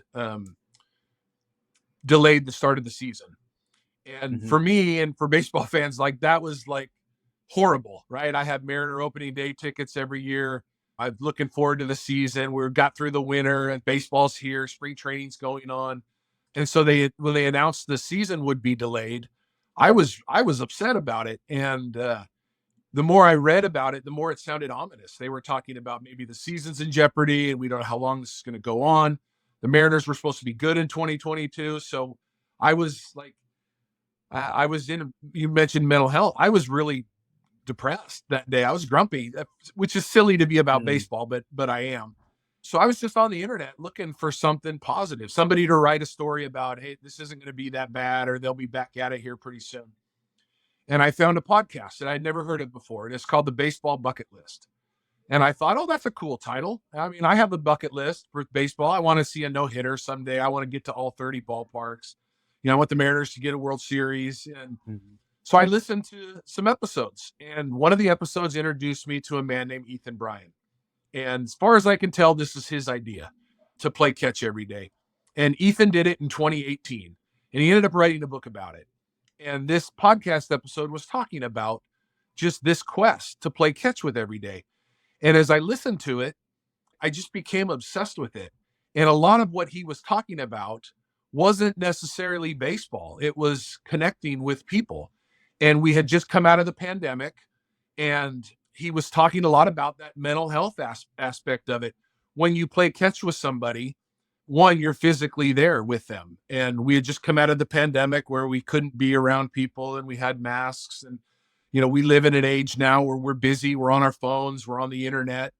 delayed the start of the season. And for me and for baseball fans, like, that was like horrible, right? I have Mariner opening day tickets every year. I'm looking forward to the season. We got through the winter and baseball's here, spring training's going on. And so when they announced the season would be delayed, I was upset about it. And the more I read about it, the more it sounded ominous. They were talking about maybe the season's in jeopardy and we don't know how long this is going to go on. The Mariners were supposed to be good in 2022. So I was like, you mentioned mental health. I was really depressed that day. I was grumpy, which is silly to be about baseball, but I am. So I was just on the internet looking for something positive, somebody to write a story about, "Hey, this isn't going to be that bad," or "They'll be back at it here pretty soon." And I found a podcast that I'd never heard of before, and it's called The Baseball Bucket List. And I thought, oh, that's a cool title. I mean, I have a bucket list for baseball. I want to see a no-hitter someday. I want to get to all 30 ballparks. I want the Mariners to get a World Series. And so I listened to some episodes. And one of the episodes introduced me to a man named Ethan Bryan. And as far as I can tell, this is his idea, to play catch every day. And Ethan did it in 2018. And he ended up writing a book about it. And this podcast episode was talking about just this quest to play catch with every day. And as I listened to it, I just became obsessed with it. And a lot of what he was talking about wasn't necessarily baseball. It was connecting with people. And we had just come out of the pandemic, and he was talking a lot about that mental health aspect of it. When you play catch with somebody, one, you're physically there with them. And we had just come out of the pandemic where we couldn't be around people and we had masks. And, we live in an age now where we're busy, we're on our phones, we're on the internet.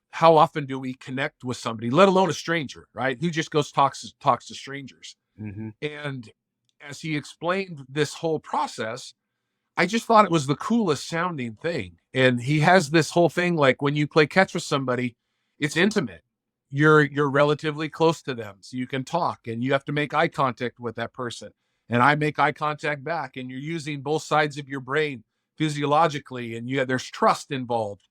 How often do we connect with somebody, let alone a stranger, right? Who just goes talks to strangers. Mm-hmm. And as he explained this whole process, I just thought it was the coolest sounding thing. And he has this whole thing, like when you play catch with somebody, it's intimate. You're relatively close to them, so you can talk, and you have to make eye contact with that person. And I make eye contact back, and you're using both sides of your brain physiologically, and there's trust involved.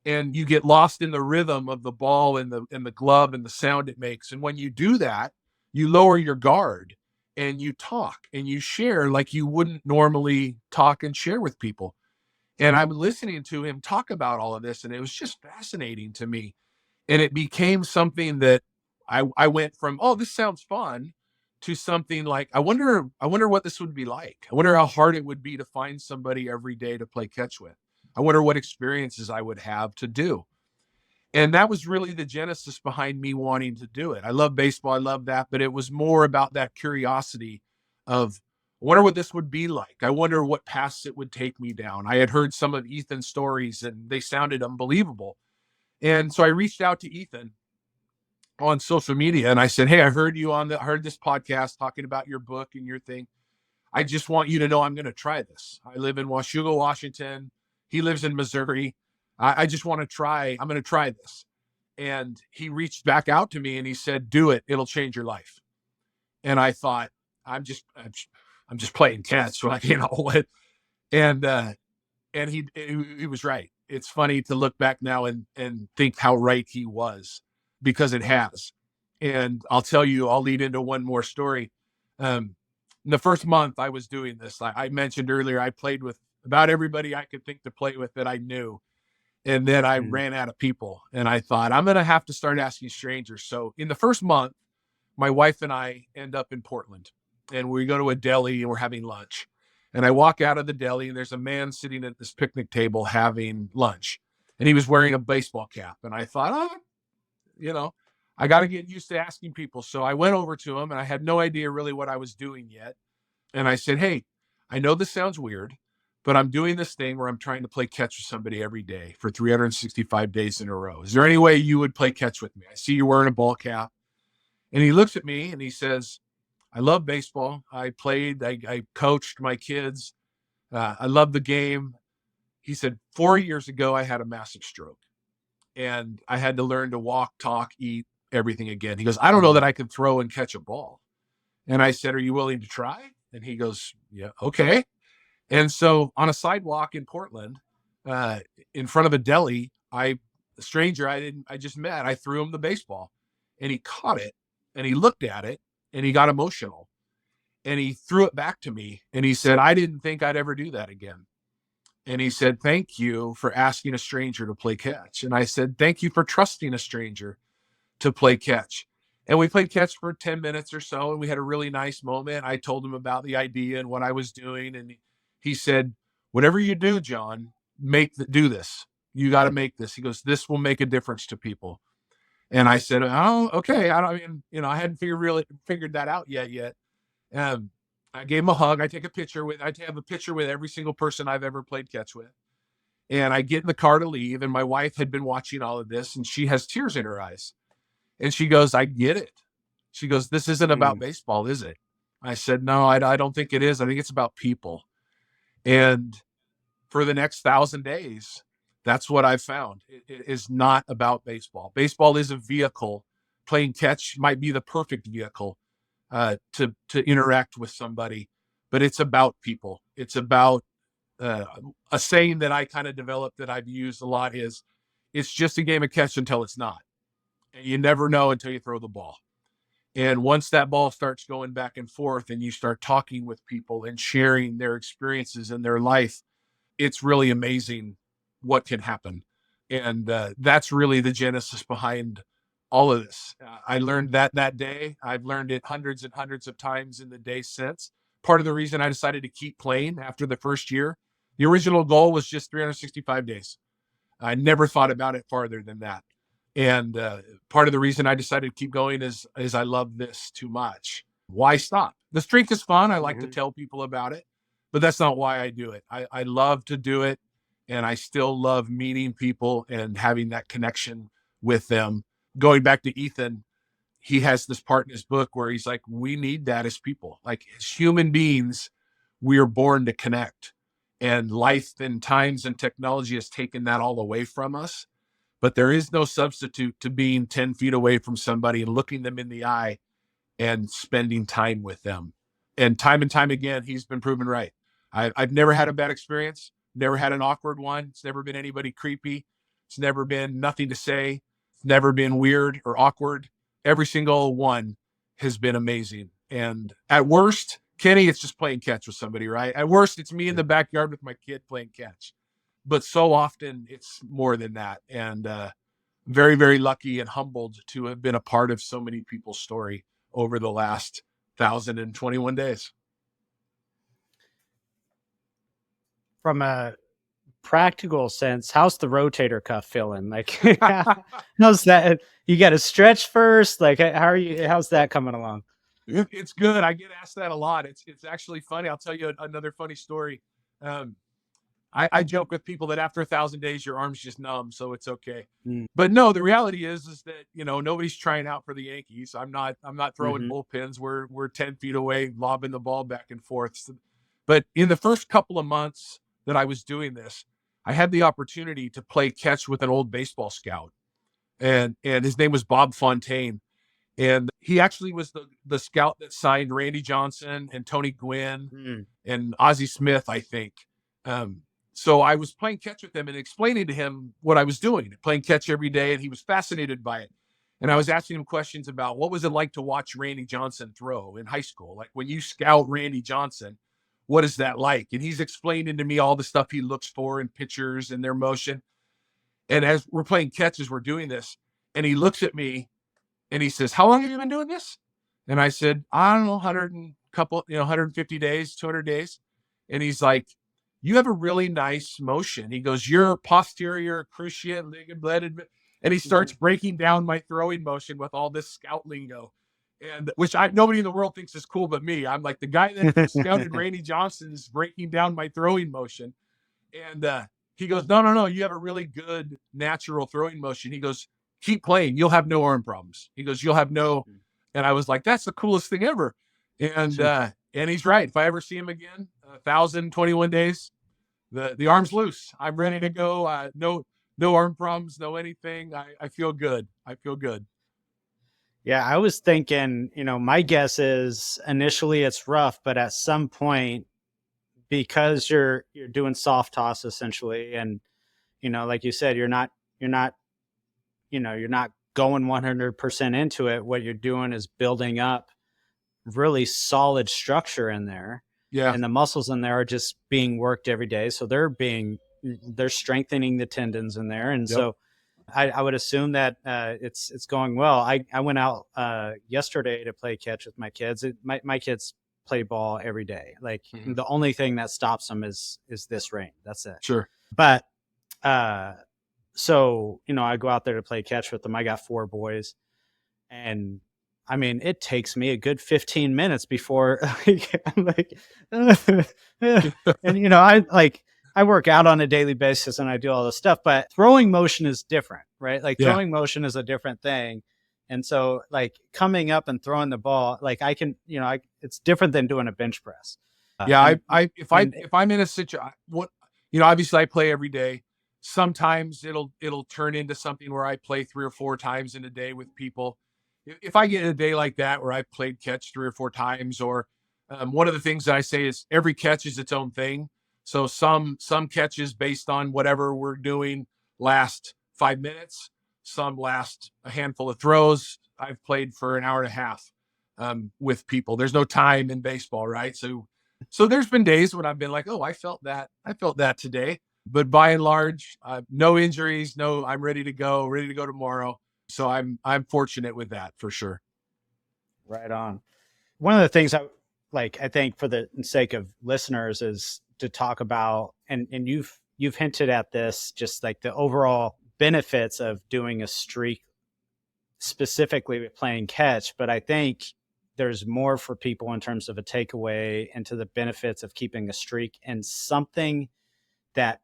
And you get lost in the rhythm of the ball and the glove and the sound it makes. And when you do that, you lower your guard and you talk and you share like you wouldn't normally talk and share with people. And I'm listening to him talk about all of this, and it was just fascinating to me. And it became something that I went from, oh, this sounds fun, to something like, I wonder what this would be like. I wonder how hard it would be to find somebody every day to play catch with. I wonder what experiences I would have to do. And that was really the genesis behind me wanting to do it. I love baseball. I love that. But it was more about that curiosity of, I wonder what this would be like. I wonder what paths it would take me down. I had heard some of Ethan's stories and they sounded unbelievable. And so I reached out to Ethan on social media and I said, hey, I heard this podcast talking about your book and your thing. I just want you to know I'm going to try this. I live in Washougal, Washington. He lives in Missouri. I just want to try. I'm going to try this. And he reached back out to me and he said, do it. It'll change your life. And I thought, I'm just playing catch. Like, what? And he was right. It's funny to look back now and think how right he was, because it has. And I'll tell you, I'll lead into one more story. In the first month I was doing this, I mentioned earlier, I played with about everybody I could think to play with that I knew. And then I ran out of people and I thought, I'm going to have to start asking strangers. So in the first month, my wife and I end up in Portland and we go to a deli and we're having lunch. And I walk out of the deli and there's a man sitting at this picnic table having lunch. And he was wearing a baseball cap. And I thought, I got to get used to asking people. So I went over to him and I had no idea really what I was doing yet. And I said, hey, I know this sounds weird, but I'm doing this thing where I'm trying to play catch with somebody every day for 365 days in a row. Is there any way you would play catch with me? I see you're wearing a ball cap. And he looks at me and he says, I love baseball. I played, I coached my kids. I love the game. He said, 4 years ago, I had a massive stroke and I had to learn to walk, talk, eat, everything again. He goes, I don't know that I can throw and catch a ball. And I said, are you willing to try? And he goes, yeah, okay. And so on a sidewalk in Portland, in front of a deli, a stranger I just met, I threw him the baseball and he caught it and he looked at it and he got emotional and he threw it back to me. And he said, I didn't think I'd ever do that again. And he said, thank you for asking a stranger to play catch. And I said, thank you for trusting a stranger to play catch. And we played catch for 10 minutes or so. And we had a really nice moment. I told him about the idea and what I was doing. And he said, whatever you do, John, do this. You got to make this. He goes, this will make a difference to people. And I said, oh, okay. I hadn't figured that out yet. I gave him a hug. I have a picture with every single person I've ever played catch with. And I get in the car to leave. And my wife had been watching all of this and she has tears in her eyes. And she goes, I get it. She goes, this isn't about baseball, is it? I said, no, I don't think it is. I think it's about people. And for the next 1,000 days, That's what I've found. It is not about baseball. Baseball is a vehicle. Playing catch might be the perfect vehicle to interact with somebody, but it's about people. It's about a saying that I kind of developed that I've used a lot is, it's just a game of catch until it's not. And you never know until you throw the ball. And once that ball starts going back and forth and you start talking with people and sharing their experiences in their life, it's really amazing what can happen. And that's really the genesis behind all of this. I learned that day. I've learned it hundreds and hundreds of times in the days since. Part of the reason I decided to keep playing after the first year, the original goal was just 365 days. I never thought about it farther than that. And part of the reason I decided to keep going is I love this too much. Why stop? The streak is fun. I like to tell people about it, but that's not why I do it. I love to do it, and I still love meeting people and having that connection with them. Going back to Ethan, he has this part in his book where he's like, we need that as people. Like, as human beings, we are born to connect. And life and times and technology has taken that all away from us. But there is no substitute to being 10 feet away from somebody and looking them in the eye and spending time with them. And time again, he's been proven right. I've never had a bad experience, never had an awkward one. It's never been anybody creepy. It's never been nothing to say. It's never been weird or awkward. Every single one has been amazing. And at worst, Kenny, it's just playing catch with somebody, right? At worst, it's me in the backyard with my kid playing catch. But so often it's more than that. And very, very lucky and humbled to have been a part of so many people's story over the last 1,021 days. From a practical sense, how's the rotator cuff feeling? Like, how's that? You got to stretch first. Like, how's that coming along? It's good. I get asked that a lot. It's actually funny. I'll tell you another funny story. I joke with people that after 1,000 days, your arm's just numb, so it's okay. But no, the reality is that, nobody's trying out for the Yankees. I'm not throwing bullpens. We're 10 feet away, lobbing the ball back and forth. But in the first couple of months that I was doing this, I had the opportunity to play catch with an old baseball scout, and his name was Bob Fontaine. And he actually was the scout that signed Randy Johnson and Tony Gwynn and Ozzie Smith, I think. So I was playing catch with him and explaining to him what I was doing, playing catch every day, and he was fascinated by it. And I was asking him questions about what was it like to watch Randy Johnson throw in high school? Like, when you scout Randy Johnson, what is that like? And he's explaining to me all the stuff he looks for in pitchers and their motion. And as we're playing catch, as we're doing this, and he looks at me and he says, "How long have you been doing this?" And I said, "I don't know, 150 days, 200 days. And he's like, "You have a really nice motion." He goes, "Your posterior cruciate ligament blended." And he starts breaking down my throwing motion with all this scout lingo, and which nobody in the world thinks is cool but me. I'm like, the guy that scouted Randy Johnson is breaking down my throwing motion. And he goes, no, you have a really good natural throwing motion. He goes, "Keep playing. You'll have no arm problems." He goes, "You'll have no." And I was like, that's the coolest thing ever. And he's right. If I ever see him again, 1,021 days, the arm's loose. I'm ready to go. No arm problems, no anything. I feel good. I feel good. Yeah, I was thinking, my guess is initially it's rough, but at some point, because you're doing soft toss essentially, and like you said, you're not going 100% into it. What you're doing is building up really solid structure in there. Yeah. And the muscles in there are just being worked every day. So they're strengthening the tendons in there. And so I would assume that it's going well. I went out yesterday to play catch with my kids. My kids play ball every day. Like the only thing that stops them is this rain. That's it. Sure. But so, I go out there to play catch with them. I got 4 boys, and I mean, it takes me a good 15 minutes before I'm like, and I work out on a daily basis and I do all this stuff, but throwing motion is different, right? Like throwing motion is a different thing. And so like coming up and throwing the ball, like I can, it's different than doing a bench press. If I'm in a situation, obviously I play every day. Sometimes it'll turn into something where I play 3 or 4 times in a day with people. If I get a day like that where I've played catch 3 or 4 times, or one of the things that I say is every catch is its own thing. So some catches based on whatever we're doing last 5 minutes, some last a handful of throws. I've played for an hour and a half with people. There's no time in baseball, right? So there's been days when I've been like, oh, I felt that today. But by and large, no injuries, no, I'm ready to go tomorrow. So I'm fortunate with that for sure. Right on. One of the things I think for the sake of listeners is to talk about, and you've hinted at this, just like the overall benefits of doing a streak, specifically with playing catch. But I think there's more for people in terms of a takeaway into the benefits of keeping a streak, and something that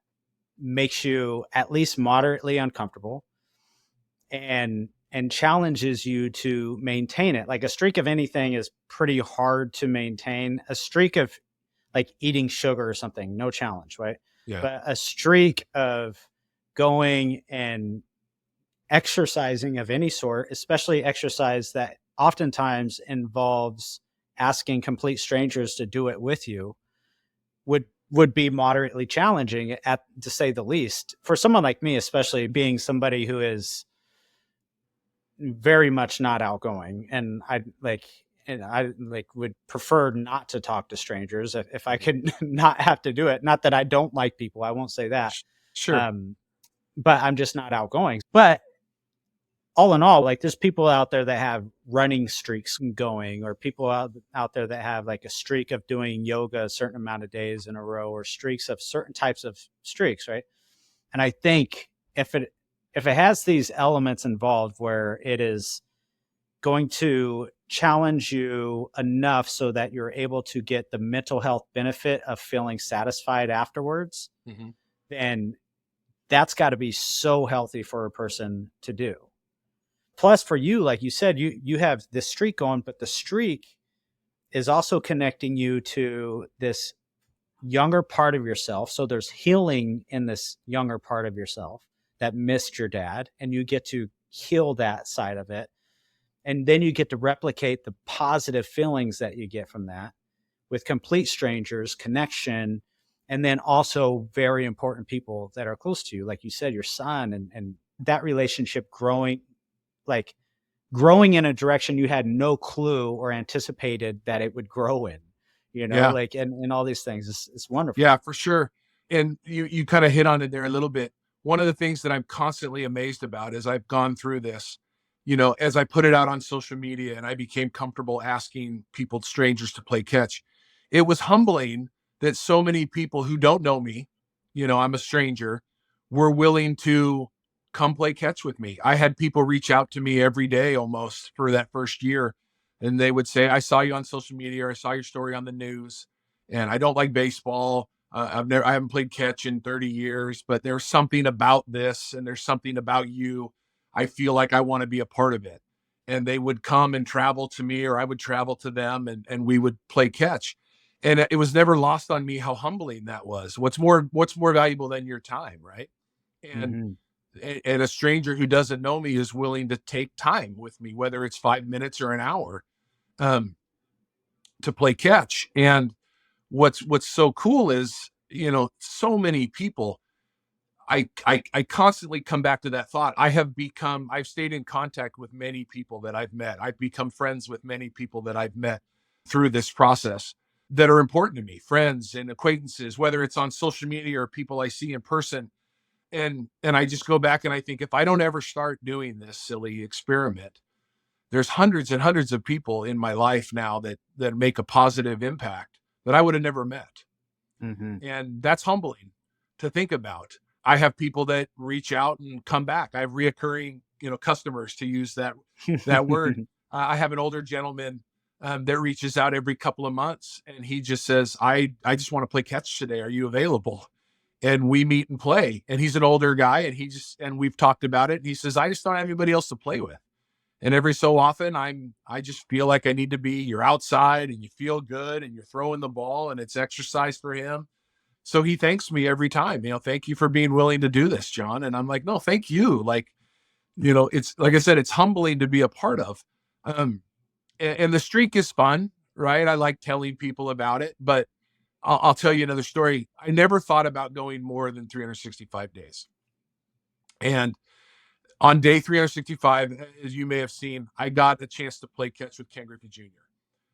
makes you at least moderately uncomfortable and challenges you to maintain it. Like a streak of anything is pretty hard to maintain. A streak of like eating sugar or something, no challenge, right? Yeah. But a streak of going and exercising of any sort, especially exercise that oftentimes involves asking complete strangers to do it with you, would be moderately challenging, to say the least, for someone like me, especially being somebody who is very much not outgoing. And I would prefer not to talk to strangers if I could not have to do it. Not that I don't like people, I won't say that. Sure. But I'm just not outgoing. But all in all, like there's people out there that have running streaks going, or people out there that have like a streak of doing yoga a certain amount of days in a row, or streaks of certain types of streaks, right? And I think if it has these elements involved where it is going to challenge you enough so that you're able to get the mental health benefit of feeling satisfied afterwards, Mm-hmm. then that's got to be so healthy for a person to do. Plus for you, like you said, you have this streak going, but the streak is also connecting you to this younger part of yourself. So there's healing in this younger part of yourself that missed your dad, and you get to heal that side of it. And then you get to replicate the positive feelings that you get from that with complete strangers, connection, and then also very important people that are close to you. Like you said, your son, and that relationship growing in a direction you had no clue or anticipated that it would grow in, Yeah. like, and all these things. It's wonderful. Yeah, for sure. And you kind of hit on it there a little bit. One of the things that I'm constantly amazed about as I've gone through this, as I put it out on social media and I became comfortable asking people, strangers, to play catch, it was humbling that so many people who don't know me, I'm a stranger, were willing to come play catch with me. I had people reach out to me every day almost for that first year. And they would say, I saw you on social media, or I saw your story on the news, and I don't like baseball. I haven't played catch in 30 years, but there's something about this, and there's something about you. I feel like I want to be a part of it. And they would come and travel to me, or I would travel to them, and we would play catch. And it was never lost on me how humbling that was. What's more valuable than your time, right? And and a stranger who doesn't know me is willing to take time with me, whether it's 5 minutes or an hour, to play catch. And what's so cool is, so many people, I constantly come back to that thought. I've stayed in contact with many people that I've met. I've become friends with many people that I've met through this process that are important to me, friends and acquaintances, whether it's on social media or people I see in person. And I just go back and I think, if I don't ever start doing this silly experiment, there's hundreds and hundreds of people in my life now that make a positive impact that I would have never met. Mm-hmm. And that's humbling to think about. I have people that reach out and come back. I have reoccurring, customers, to use that word. I have an older gentleman that reaches out every couple of months, and he just says, I just want to play catch today. Are you available? And we meet and play. And he's an older guy, and we've talked about it. And he says, I just don't have anybody else to play with. And every so often I just feel like I need to be, you're outside and you feel good and you're throwing the ball and it's exercise for him. So he thanks me every time, thank you for being willing to do this, John. And I'm like, no, thank you. Like, it's like I said, it's humbling to be a part of. And the streak is fun, right? I like telling people about it, but I'll tell you another story. I never thought about going more than 365 days. And on day 365, as you may have seen, I got the chance to play catch with Ken Griffey Jr.,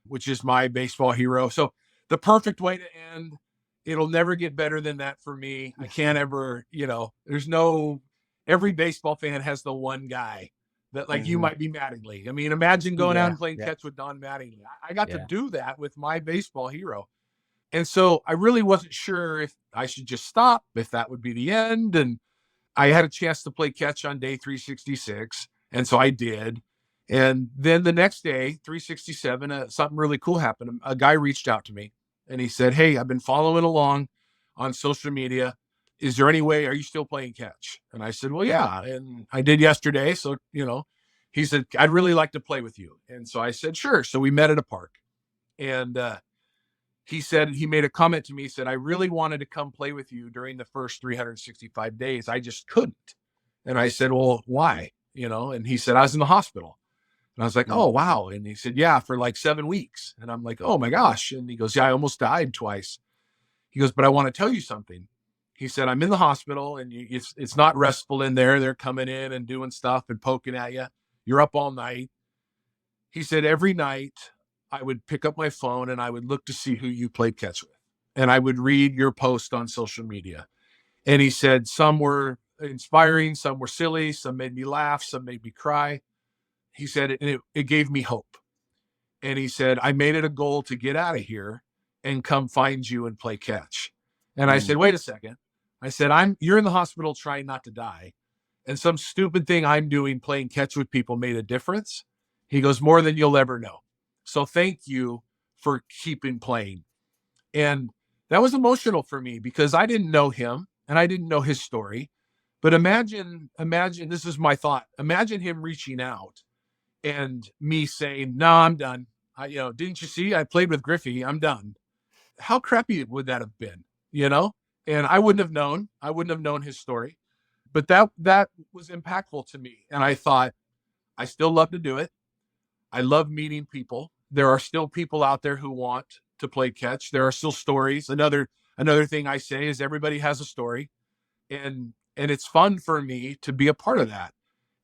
which is my baseball hero. So the perfect way to end. It'll never get better than that for me. I can't ever, every baseball fan has the one guy that, like, you might be Mattingly. I mean, imagine going out and playing catch with Don Mattingly. I got to do that with my baseball hero. And so I really wasn't sure if I should just stop, if that would be the end. And I had a chance to play catch on day 366. And so I did. And then the next day, 367, something really cool happened. A guy reached out to me and he said, hey, I've been following along on social media. Is there any way, are you still playing catch? And I said, well, yeah. And I did yesterday. So, he said, I'd really like to play with you. And so I said, sure. So we met at a park. And he said, he made a comment to me, he said, I really wanted to come play with you during the first 365 days. I just couldn't. And I said, well, why? And he said, I was in the hospital. And I was like, oh, wow. And he said, yeah, for like 7 weeks. And I'm like, oh my gosh. And he goes, yeah, I almost died twice. He goes, but I want to tell you something. He said, I'm in the hospital and it's not restful in there. They're coming in and doing stuff and poking at you. You're up all night. He said, every night I would pick up my phone and I would look to see who you played catch with. And I would read your post on social media. And he said, some were inspiring, some were silly, some made me laugh, some made me cry. He said, it gave me hope. And he said, I made it a goal to get out of here and come find you and play catch. And I said, wait a second. I said, you're in the hospital trying not to die. And some stupid thing I'm doing playing catch with people made a difference. He goes, more than you'll ever know. So thank you for keeping playing. And that was emotional for me because I didn't know him and I didn't know his story. But imagine, this is my thought. Imagine him reaching out and me saying, no, I'm done. Didn't you see? I played with Griffey. I'm done. How crappy would that have been? And I wouldn't have known. I wouldn't have known his story. But that was impactful to me. And I thought, I still love to do it. I love meeting people. There are still people out there who want to play catch. There are still stories. Another thing I say is everybody has a story. And it's fun for me to be a part of that.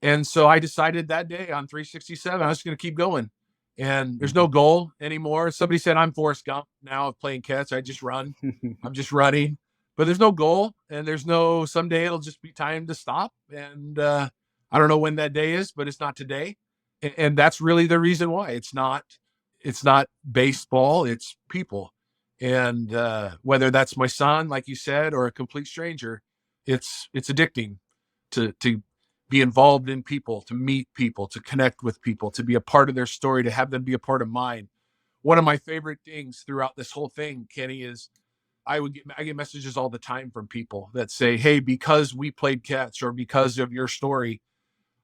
And so I decided that day on 367, I was going to keep going. And there's no goal anymore. Somebody said I'm Forrest Gump now of playing catch. I just run. I'm just running. But there's no goal. And there's no, someday it'll just be time to stop. And I don't know when that day is, but it's not today. And that's really the reason why. It's not baseball, it's people. And whether that's my son, like you said, or a complete stranger, it's addicting to be involved in people, to meet people, to connect with people, to be a part of their story, to have them be a part of mine. One of my favorite things throughout this whole thing, Kenny, is I get messages all the time from people that say, hey, because we played catch or because of your story,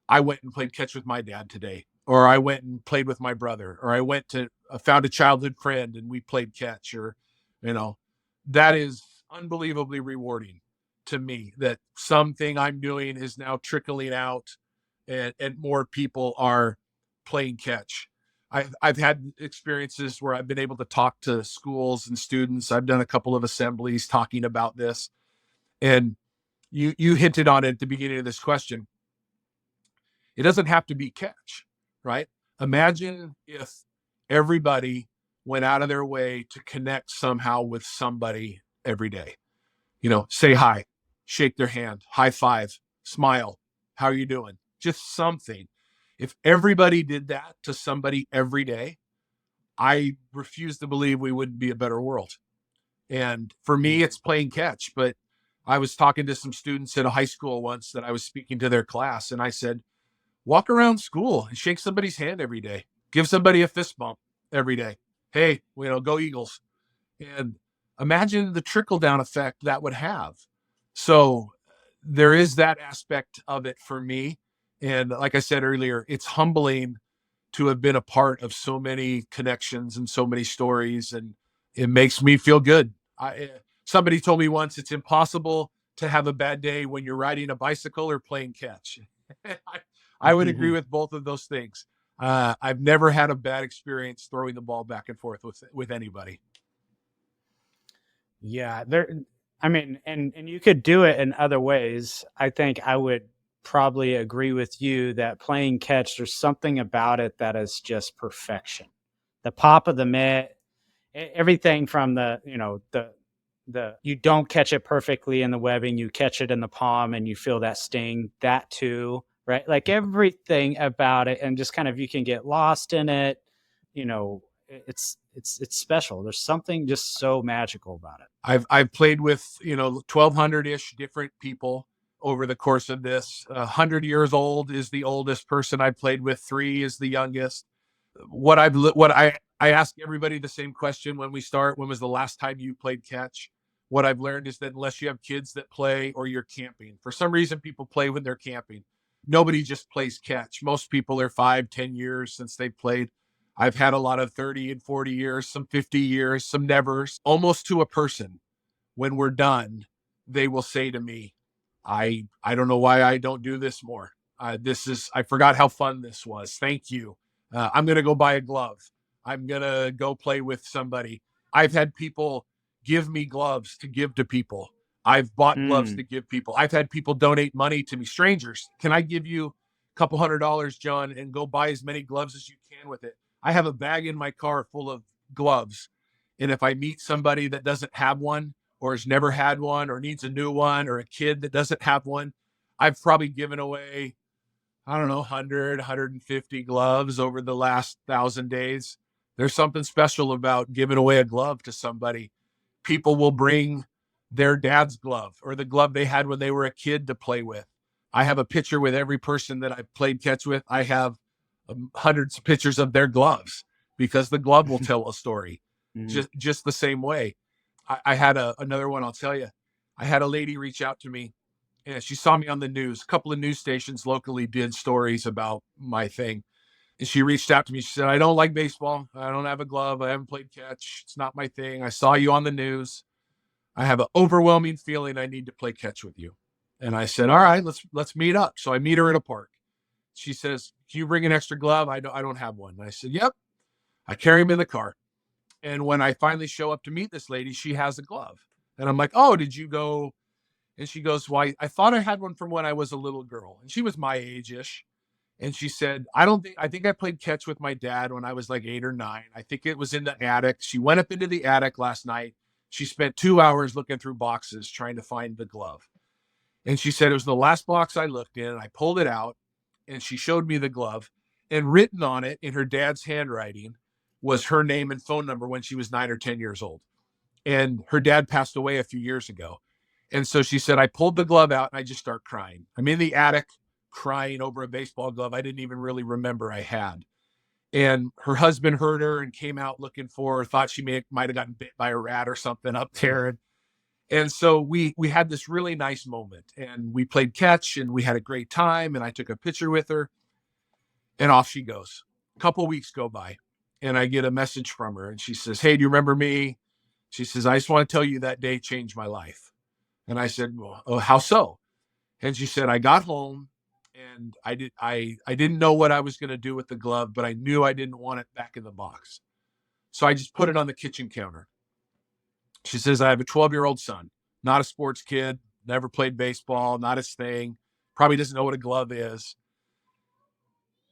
I went and played catch with my dad today, or I went and played with my brother, or I found a childhood friend and we played catch, or, that is unbelievably rewarding to me, that something I'm doing is now trickling out and more people are playing catch. I've had experiences where I've been able to talk to schools and students. I've done a couple of assemblies talking about this. And you hinted on it at the beginning of this question. It doesn't have to be catch, right? Imagine if everybody went out of their way to connect somehow with somebody every day. Say hi, shake their hand, high five, smile. How are you doing? Just something. If everybody did that to somebody every day, I refuse to believe we wouldn't be a better world. And for me, it's playing catch. But I was talking to some students at a high school once that I was speaking to their class. And I said, walk around school and shake somebody's hand every day. Give somebody a fist bump every day. Hey, go Eagles. And imagine the trickle down effect that would have. So there is that aspect of it for me. And like I said earlier, it's humbling to have been a part of so many connections and so many stories. And it makes me feel good. Somebody told me once it's impossible to have a bad day when you're riding a bicycle or playing catch. I would agree with both of those things. I've never had a bad experience throwing the ball back and forth with anybody. Yeah, I mean, and you could do it in other ways. I think I would probably agree with you that playing catch, there's something about it that is just perfection. The pop of the mitt, everything from the you don't catch it perfectly in the webbing, you catch it in the palm and you feel that sting, that too, right? Like everything about it, and just kind of, you can get lost in it. It's special. There's something just so magical about it. I've played with 1,200-ish different people over the course of this. 100 years old is the oldest person I've played with. 3 is the youngest. I ask everybody the same question when we start: when was the last time you played catch? What I've learned is that unless you have kids that play or you're camping, for some reason people play when they're camping. Nobody just plays catch. Most people are 5-10 years since they've played. I've had a lot of 30 and 40 years, some 50 years, some nevers. Almost to a person, when we're done, they will say to me, I don't know why I don't do this more. I forgot how fun this was. Thank you. I'm going to go buy a glove. I'm going to go play with somebody. I've had people give me gloves to give to people. I've bought gloves to give people. I've had people donate money to me, strangers. Can I give you a couple $100, John, and go buy as many gloves as you can with it? I have a bag in my car full of gloves. And if I meet somebody that doesn't have one, or has never had one, or needs a new one, or a kid that doesn't have one, I've probably given away, 100, 150 gloves over the last 1,000 days. There's something special about giving away a glove to somebody. People will bring their dad's glove or the glove they had when they were a kid to play with. I have a picture with every person that I've played catch with. I have hundreds of pictures of their gloves, because the glove will tell a story. Just the same way. I had another one, I'll tell you. I had a lady reach out to me, and she saw me on the news. A couple of news stations locally did stories about my thing. And she reached out to me. She said, I don't like baseball. I don't have a glove. I haven't played catch. It's not my thing. I saw you on the news. I have an overwhelming feeling I need to play catch with you. And I said, all right, let's meet up. So I meet her at a park. She says, can you bring an extra glove? I don't have one. And I said, yep. I carry him in the car. And when I finally show up to meet this lady, she has a glove. And I'm like, oh, did you go? And she goes, well, I thought I had one from when I was a little girl. And she was my age-ish. And she said, I think I played catch with my dad when I was like 8 or 9. I think it was in the attic. She went up into the attic last night. She spent 2 hours looking through boxes trying to find the glove. And she said, it was the last box I looked in. I pulled it out, and she showed me the glove, and written on it in her dad's handwriting was her name and phone number when she was 9 or 10 years old. And her dad passed away a few years ago. And so she said, I pulled the glove out and I just start crying. I'm in the attic crying over a baseball glove I didn't even really remember I had. And her husband heard her and came out looking for her, thought she might have gotten bit by a rat or something up there. And so we had this really nice moment, and we played catch, and we had a great time, and I took a picture with her, and off she goes. A couple weeks go by, and I get a message from her, and she says, hey, do you remember me? She says, I just want to tell you that day changed my life. And I said, well, oh, how so? And she said, I got home, and I didn't know what I was going to do with the glove, but I knew I didn't want it back in the box. So I just put it on the kitchen counter. She says, I have a 12-year-old son, not a sports kid, never played baseball, not his thing, probably doesn't know what a glove is.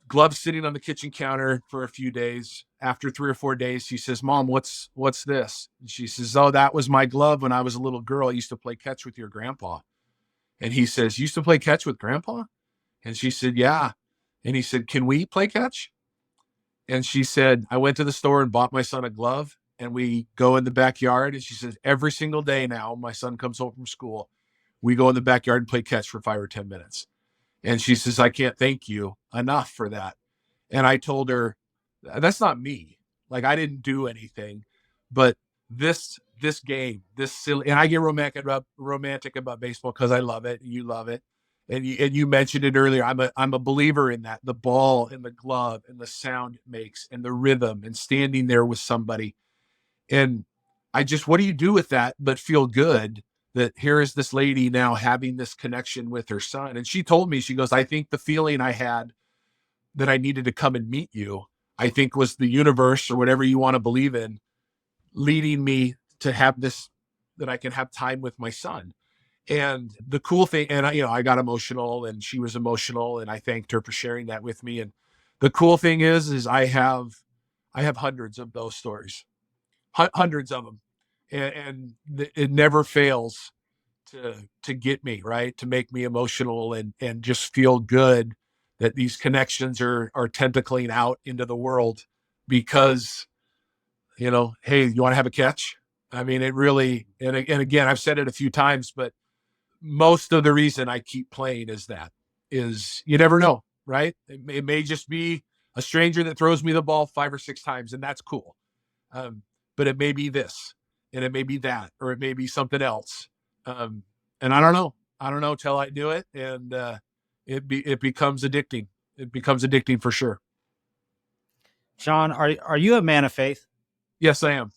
Glove sitting on the kitchen counter for a few days. After 3 or 4 days, she says, Mom, what's this? And she says, oh, that was my glove when I was a little girl. I used to play catch with your grandpa. And he says, you used to play catch with grandpa? And she said, yeah. And he said, can we play catch? And she said, I went to the store and bought my son a glove, and we go in the backyard. And she says, every single day now, my son comes home from school, we go in the backyard and play catch for 5 or 10 minutes. And she says, I can't thank you enough for that. And I told her, that's not me. Like, I didn't do anything, but this game, this silly, and I get romantic about baseball because I love it. And you love it. And you mentioned it earlier. I'm a believer in that. The ball and the glove and the sound it makes and the rhythm and standing there with somebody. And what do you do with that but feel good that here is this lady now having this connection with her son? And she told me, she goes, I think the feeling I had that I needed to come and meet you, I think was the universe or whatever you want to believe in, leading me to have this, that I can have time with my son. And the cool thing, and I got emotional and she was emotional and I thanked her for sharing that with me. And the cool thing is I have hundreds of those stories, hundreds of them. And it never fails to get me, right, to make me emotional and just feel good that these connections are tentacling out into the world because, hey, you want to have a catch? I mean, it really, and again, I've said it a few times, but most of the reason I keep playing is you never know, right? It may just be a stranger that throws me the ball 5 or 6 times, and that's cool. But it may be this, and it may be that, or it may be something else. And I don't know till I do it. And, it becomes addicting. It becomes addicting for sure. John, are you a man of faith? Yes, I am.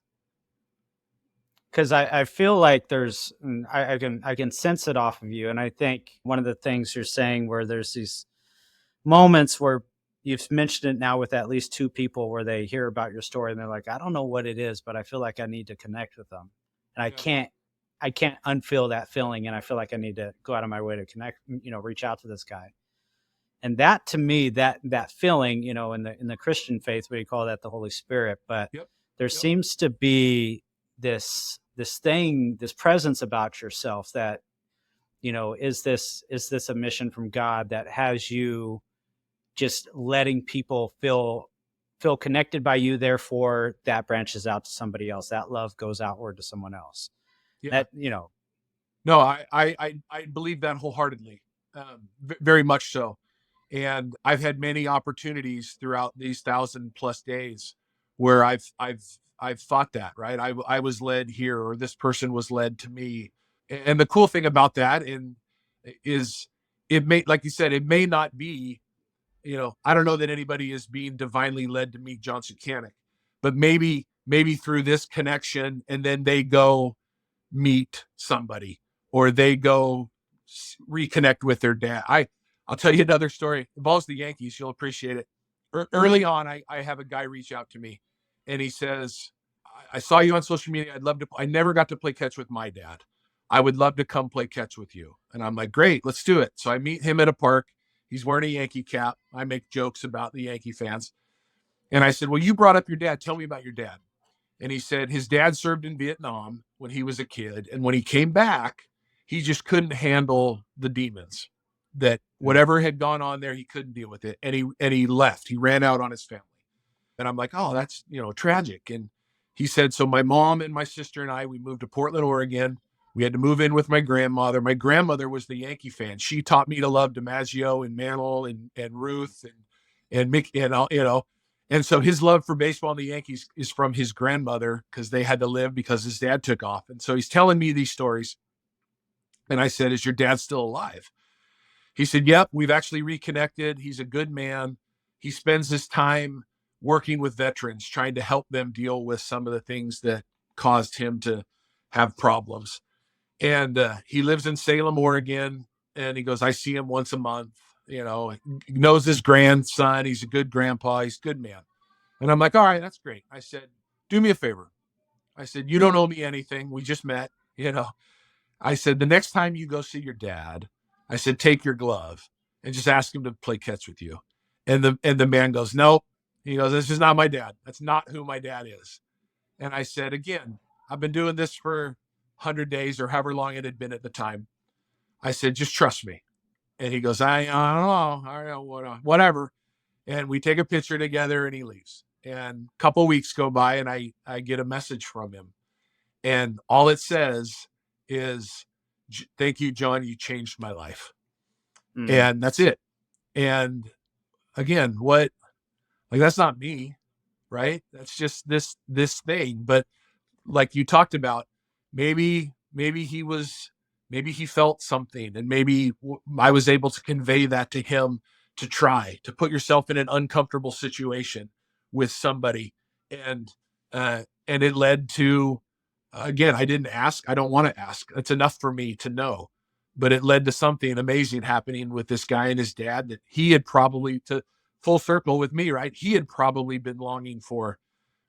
Because I feel like I can sense it off of you. And I think one of the things you're saying where there's these moments where you've mentioned it now with at least 2 people where they hear about your story and they're like, I don't know what it is, but I feel like I need to connect with them. And I can't unfeel that feeling. And I feel like I need to go out of my way to connect, reach out to this guy. And that, to me, that feeling, in the Christian faith, we call that the Holy Spirit. But there seems to be this thing, this presence about yourself that, is this a mission from God that has you just letting people feel connected by you? Therefore, that branches out to somebody else. That love goes outward to someone else. Yeah. That, No, I believe that wholeheartedly, very much so. And I've had many opportunities throughout these 1,000+ days where I've thought that, right? I was led here, or this person was led to me. And the cool thing about that is it may, like you said, it may not be, I don't know that anybody is being divinely led to meet John Scukanec, but maybe through this connection, and then they go meet somebody, or they go reconnect with their dad. I'll tell you another story. It involves the Yankees. You'll appreciate it. Early on, I have a guy reach out to me and he says, I saw you on social media. I never got to play catch with my dad. I would love to come play catch with you. And I'm like, great, let's do it. So I meet him at a park. He's wearing a Yankee cap. I make jokes about the Yankee fans. And I said, well, you brought up your dad. Tell me about your dad. And he said his dad served in Vietnam when he was a kid. And when he came back, he just couldn't handle the demons, that whatever had gone on there, he couldn't deal with it. And he left. He ran out on his family. And I'm like, oh, that's, tragic. And he said, so my mom and my sister and I, we moved to Portland, Oregon. We had to move in with my grandmother. My grandmother was the Yankee fan. She taught me to love DiMaggio and Mantle and Ruth and Mick, and so his love for baseball and the Yankees is from his grandmother, because they had to live because his dad took off. And so he's telling me these stories. And I said, is your dad still alive? He said, yep, we've actually reconnected. He's a good man. He spends his time working with veterans, trying to help them deal with some of the things that caused him to have problems. And he lives in Salem, Oregon. And he goes, I see him once a month, knows his grandson. He's a good grandpa. He's a good man. And I'm like, all right, that's great. I said, do me a favor. I said, you don't owe me anything. We just met, I said, the next time you go see your dad, I said, take your glove and just ask him to play catch with you. And the man goes, nope. He goes, this is not my dad. That's not who my dad is. And I said, again, I've been doing this for 100 days or however long it had been at the time. I said, just trust me. And he goes, I don't know, whatever. And we take a picture together and he leaves. And a couple of weeks go by and I get a message from him. And all it says is, thank you, John, you changed my life. Mm-hmm. And that's it. And again, that's not me, right? That's just this thing. But like you talked about, maybe he felt something, and maybe I was able to convey that to him, to try to put yourself in an uncomfortable situation with somebody. And it led to Again, I didn't ask. I don't want to ask. It's enough for me to know. But it led to something amazing happening with this guy and his dad that he had probably, to full circle with me, right? He had probably been longing for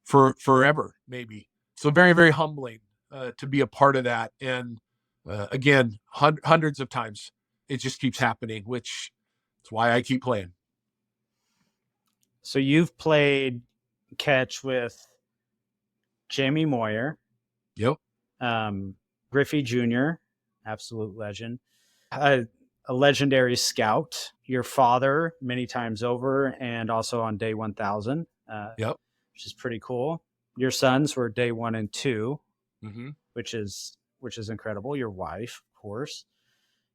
forever, maybe. So very, very humbling to be a part of that. And again, hundreds of times it just keeps happening, which is why I keep playing. So you've played catch with Jamie Moyer, Yep. Griffey Jr., absolute legend, a legendary scout, your father many times over, and also on day 1000, Yep. which is pretty cool. Your sons were day 1 and 2, Mm-hmm. which is incredible. Your wife, of course.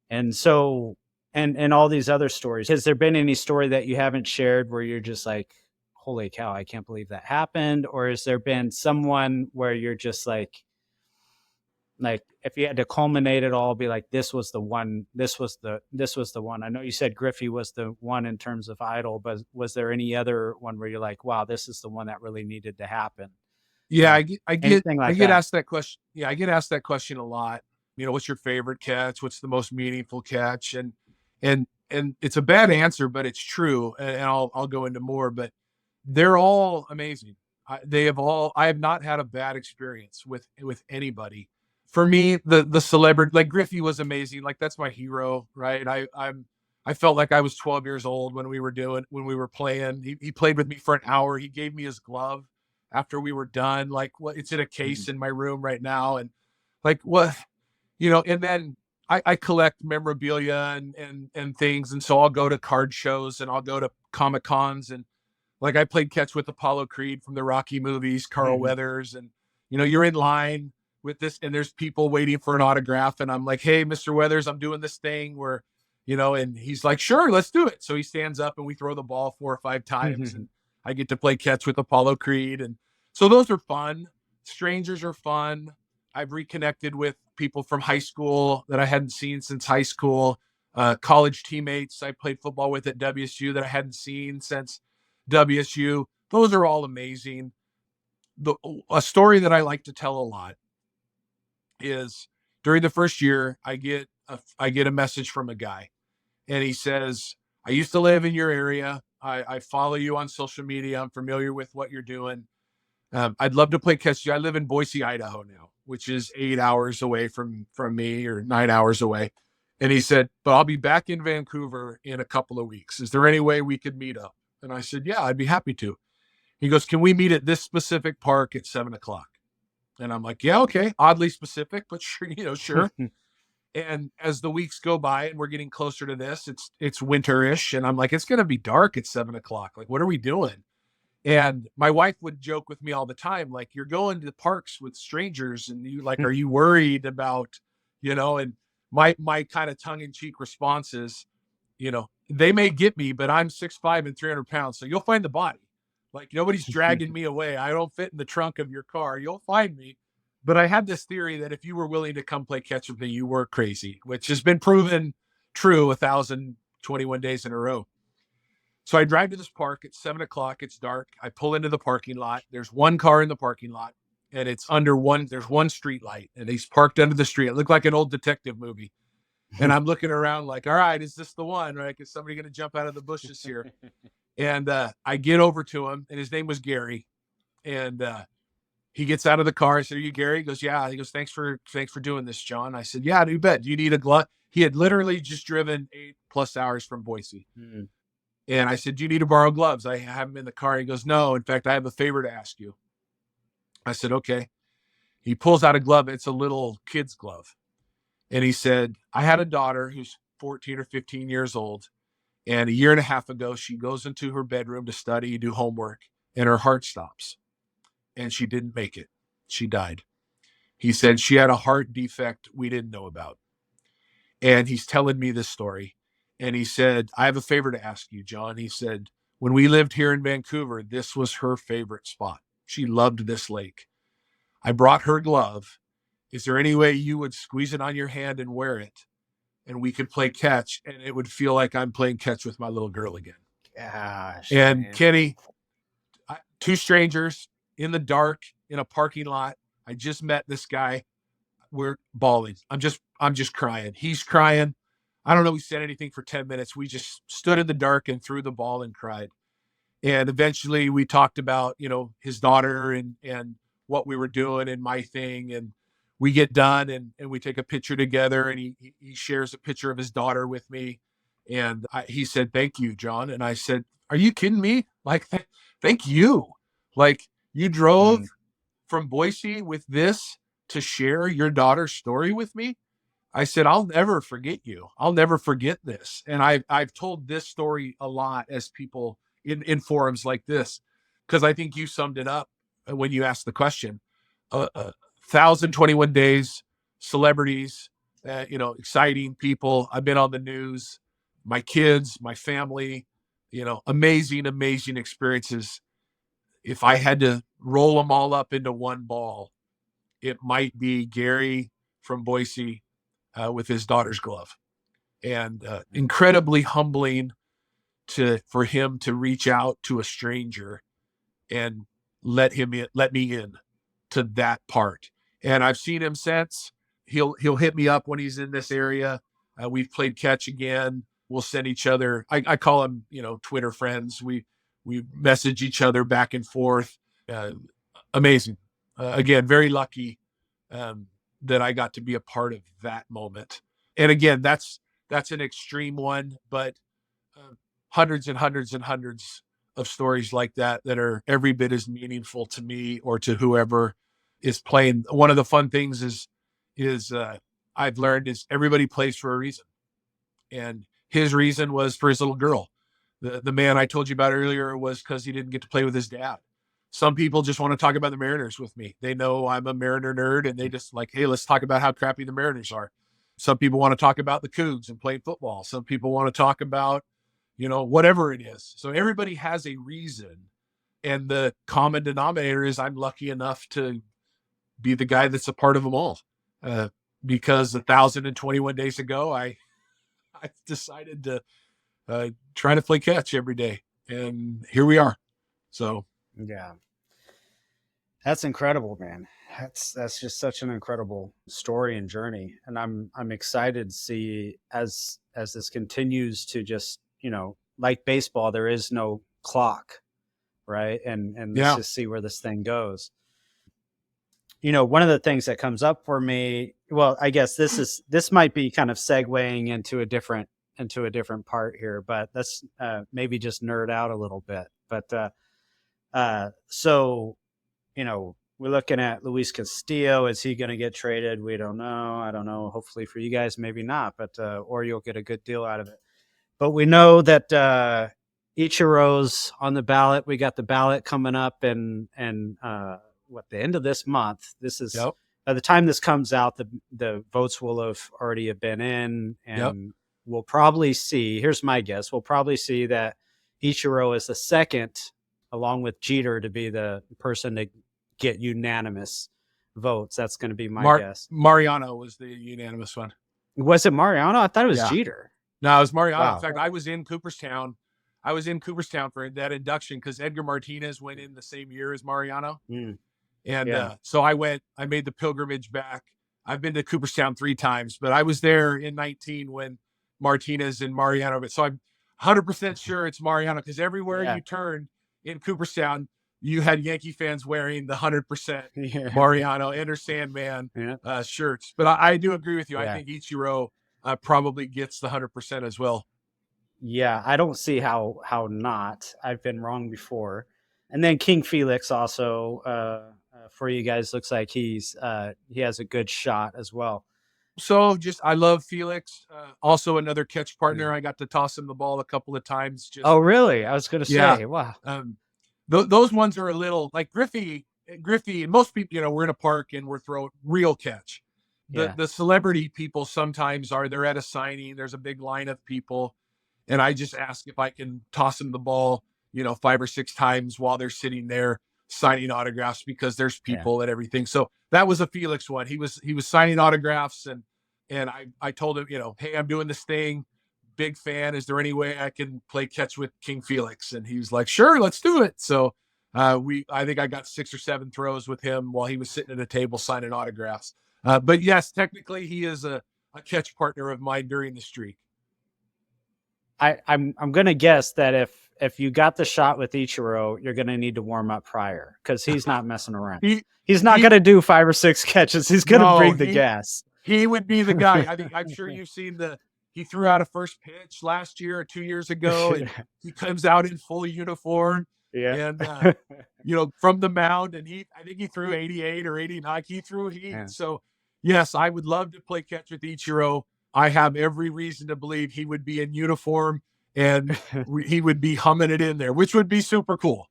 And so, and all these other stories. Has there been any story that you haven't shared where you're just like, holy cow, I can't believe that happened? Or has there been someone where you're just like if you had to culminate it all, be like, this was the one. I know you said Griffey was the one in terms of idol, but was there any other one where you're like, wow, this is the one that really needed to happen? Yeah, I get that. asked that question. Yeah, I get asked that question a lot. What's your favorite catch? What's the most meaningful catch? And it's a bad answer, but it's true. And I'll go into more, but they're all amazing. I have not had a bad experience with anybody. For me, the celebrity, like Griffey was amazing. Like that's my hero, right? I felt like I was 12 years old when we were playing. He played with me for an hour. He gave me his glove after we were done. Like what? It's in a case in my room right now. And like what, and then I collect memorabilia and things. And so I'll go to card shows and I'll go to Comic Cons, and like I played catch with Apollo Creed from the Rocky movies, Carl Weathers, and you're in line with this and there's people waiting for an autograph, and I'm like, hey, Mr. Weathers, I'm doing this thing where, and he's like, sure, let's do it. So he stands up and we throw the ball 4 or 5 times and I get to play catch with Apollo Creed. And so those are fun. Strangers are fun. I've reconnected with people from high school that I hadn't seen since high school, college teammates I played football with at WSU that I hadn't seen since WSU. Those are all amazing. A story that I like to tell a lot is during the first year, I get a message from a guy, and he says, I used to live in your area. I follow you on social media. I'm familiar with what you're doing. I'd love to play catch you. I live in Boise, Idaho now, which is 8 hours away from me, or 9 hours away. And he said, but I'll be back in Vancouver in a couple of weeks. Is there any way we could meet up? And I said, yeah, I'd be happy to. He goes, can we meet at this specific park at 7:00? And I'm like, yeah, okay. Oddly specific, but sure, sure. And as the weeks go by and we're getting closer to this, it's winterish. And I'm like, it's going to be dark at 7:00. Like, what are we doing? And my wife would joke with me all the time, like, you're going to the parks with strangers and you like, are you worried about, and my kind of tongue in cheek response is, they may get me, but I'm 6'5" and 300 pounds. So you'll find the body. Like nobody's dragging me away. I don't fit in the trunk of your car. You'll find me. But I had this theory that if you were willing to come play catch with me, you were crazy, which has been proven true 1,021 days in a row. So I drive to this park at 7:00. It's dark. I pull into the parking lot. There's one car in the parking lot, and it's there's one street light, and he's parked under the street. It looked like an old detective movie. And I'm looking around like, all right, is this the one, right? Is somebody going to jump out of the bushes here? And I get over to him, and his name was Gary. And he gets out of the car. I said, are you Gary? He goes, yeah. He goes, thanks for doing this, John. I said, yeah, you bet. Do you need a glove? He had literally just driven 8+ hours from Boise. Mm-hmm. And I said, do you need to borrow gloves? I have them in the car. He goes, no. In fact, I have a favor to ask you. I said, okay. He pulls out a glove. It's a little kid's glove. And he said, I had a daughter who's 14 or 15 years old. And a year and a half ago, she goes into her bedroom to study, do homework, and her heart stops. And she didn't make it. She died. He said she had a heart defect we didn't know about. And he's telling me this story. And he said, I have a favor to ask you, John. He said, when we lived here in Vancouver, this was her favorite spot. She loved this lake. I brought her glove. Is there any way you would squeeze it on your hand and wear it? And we could play catch, and it would feel like I'm playing catch with my little girl again. Gosh. And man. Kenny, 2 strangers in the dark in a parking lot I just met this guy. We're bawling. I'm just crying. He's crying. I don't know. We said anything for 10 minutes. We just stood in the dark and threw the ball and cried. And eventually we talked about, his daughter and what we were doing and my thing. And we get done and we take a picture together, and he shares a picture of his daughter with me. And he said, "Thank you, John." And I said, "Are you kidding me? Like, thank you. Like, you drove from Boise with this to share your daughter's story with me." I said, "I'll never forget you. I'll never forget this." And I've told this story a lot as people in forums like this, because I think you summed it up when you asked the question. 1,021 days, celebrities, exciting people. I've been on the news, my kids, my family, amazing, amazing experiences. If I had to roll them all up into one ball, it might be Gary from Boise with his daughter's glove. And incredibly humbling for him to reach out to a stranger and let me in to that part. And I've seen him since. He'll hit me up when he's in this area. We've played catch again. We'll send each other. I call them, Twitter friends. We message each other back and forth. Amazing. Again, very lucky that I got to be a part of that moment. And again, that's an extreme one, but hundreds and hundreds and hundreds of stories like that are every bit as meaningful to me or to whoever is playing. One of the fun things is I've learned is everybody plays for a reason. And his reason was for his little girl. The man I told you about earlier was because he didn't get to play with his dad. Some people just want to talk about the Mariners with me. They know I'm a Mariner nerd, and they just like, hey, let's talk about how crappy the Mariners are. Some people want to talk about the Cougs and playing football. Some people want to talk about, whatever it is. So everybody has a reason. And the common denominator is I'm lucky enough to be the guy that's a part of them all. Because 1,021 days ago, I decided to try to play catch every day. And here we are. So. Yeah. That's incredible, man. That's just such an incredible story and journey. And I'm excited to see as this continues to just, like baseball, there is no clock, right? And let's just see where this thing goes. One of the things that comes up for me, well, I guess this might be kind of segueing into a different part here, but let's maybe just nerd out a little bit. But so, we're looking at Luis Castillo. Is he going to get traded? We don't know. I don't know. Hopefully for you guys, maybe not, but, or you'll get a good deal out of it. But we know that, Ichiro's on the ballot. We got the ballot coming up and the end of this month. This is by the time this comes out, the votes will have already been in, and we'll probably see, here's my guess. We'll probably see that Ichiro is the second, along with Jeter, to be the person to get unanimous votes. That's going to be my guess. Mariano was the unanimous one. Was it Mariano? I thought it was Jeter. No, it was Mariano. Wow. In fact, I was in Cooperstown. For that induction because Edgar Martinez went in the same year as Mariano. And so I made the pilgrimage back. I've been to Cooperstown 3 times, but I was there in 19 when Martinez and Mariano. So I'm 100% sure it's Mariano because everywhere you turned in Cooperstown, you had Yankee fans wearing the 100% Mariano, Enter Sandman shirts. But I do agree with you. I think Ichiro probably gets the 100% as well. Yeah, I don't see how not. I've been wrong before. And then King Felix also for you guys looks like he has a good shot as well. So I love Felix. Also another catch partner. I got to toss him the ball a couple of times. Oh, really? I was going to say, wow. Those ones are a little like Griffey, and most people, we're in a park and we're throwing real catch. The celebrity people sometimes they're at a signing. There's a big line of people. And I just ask if I can toss them the ball, 5 or 6 times while they're sitting there signing autographs because there's people and everything. So that was a Felix one. He was signing autographs and I told him, hey, I'm doing this thing. Big fan. Is there any way I can play catch with King Felix? And he was like, sure, let's do it. So I think I got 6 or 7 throws with him while he was sitting at a table signing autographs. But yes, technically he is a catch partner of mine during the streak. I'm gonna guess that if you got the shot with Ichiro, you're gonna need to warm up prior because he's not messing around. He's not gonna do 5 or 6 catches. He's gonna bring the gas. He would be the guy. I'm sure you've seen he threw out a first pitch last year or 2 years ago, and he comes out in full uniform. Yeah. And from the mound, and I think he threw 88 or 89. He threw heat. Yeah. So yes, I would love to play catch with Ichiro. I have every reason to believe he would be in uniform and he would be humming it in there, which would be super cool.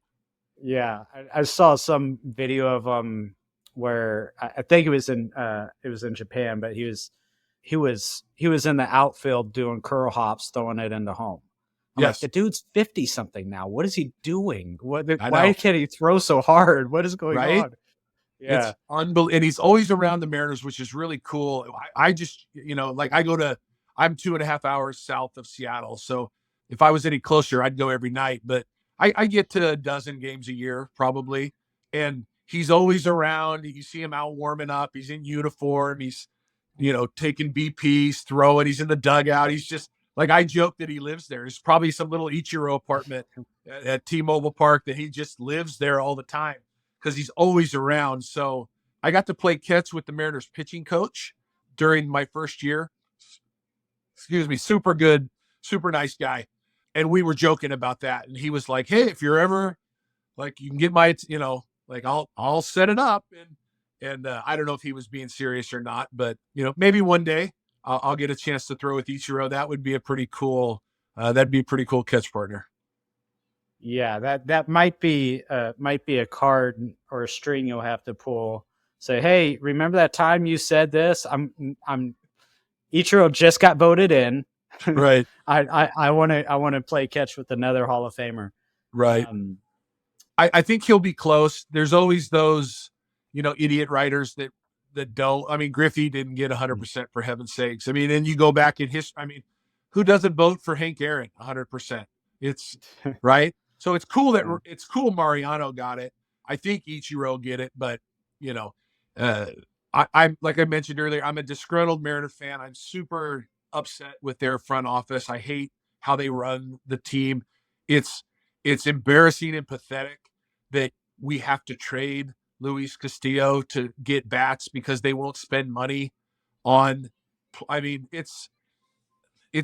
Yeah, I saw some video of where I think it was in Japan, but he was in the outfield doing curl hops, throwing it into home. Yes, like, the dude's 50 something now. What is he doing? Why can't he throw so hard? What is going on? Yeah, it's unbelievable. And he's always around the Mariners, which is really cool. I just, I'm 2.5 hours south of Seattle. So if I was any closer, I'd go every night. But I get to a dozen games a year, probably. And he's always around. You see him out warming up. He's in uniform. He's, taking BPs, throwing. He's in the dugout. He's just, I joke that he lives there. There's probably some little Ichiro apartment at T-Mobile Park that he just lives there all the time, because he's always around. So I got to play catch with the Mariners pitching coach during my first year. Excuse me. Super good, super nice guy. And we were joking about that. And he was like, hey, if you're ever you can get my, I'll set it up. And I don't know if he was being serious or not, but maybe one day I'll get a chance to throw with Ichiro. That would be a pretty cool, that'd be a pretty cool catch partner. Yeah, that might be a card or a string you'll have to pull. Say, hey, remember that time you said this? I'm Ichiro just got voted in. Right. I want to play catch with another Hall of Famer. Right. I think he'll be close. There's always those, idiot writers that don't. I mean, Griffey didn't get 100% for heaven's sakes. I mean, and you go back in history. I mean, who doesn't vote for Hank Aaron 100%? It's right. So it's cool it's cool Mariano got it. I think Ichiro will get it, but I'm like I mentioned earlier, I'm a disgruntled Mariner fan. I'm super upset with their front office. I hate how they run the team. It's embarrassing and pathetic that we have to trade Luis Castillo to get bats because they won't spend money on. I mean, it's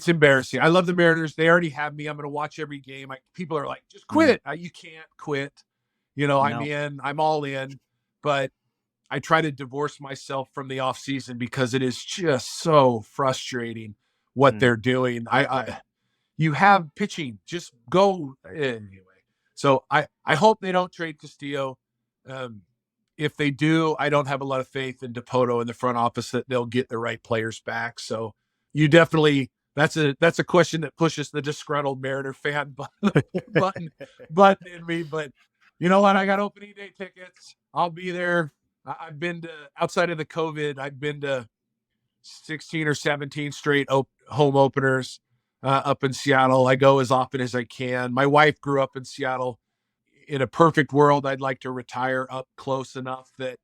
embarrassing. I love the Mariners. They already have me. I'm going to watch every game. People are like, just quit. You can't quit. No. I'm all in, but I try to divorce myself from the off season because it is just so frustrating what they're doing. You have pitching, just go anyway. So I hope they don't trade Castillo. If they do, I don't have a lot of faith in Dipoto in the front office that they'll get the right players back. So you definitely, that's a question that pushes the disgruntled Mariner fan button in me. But you know what? I got opening day tickets. I'll be there. I've been to, outside of the COVID, I've been to 16 or 17 straight home openers up in Seattle. I go as often as I can. My wife grew up in Seattle. In a perfect world, I'd like to retire up close enough that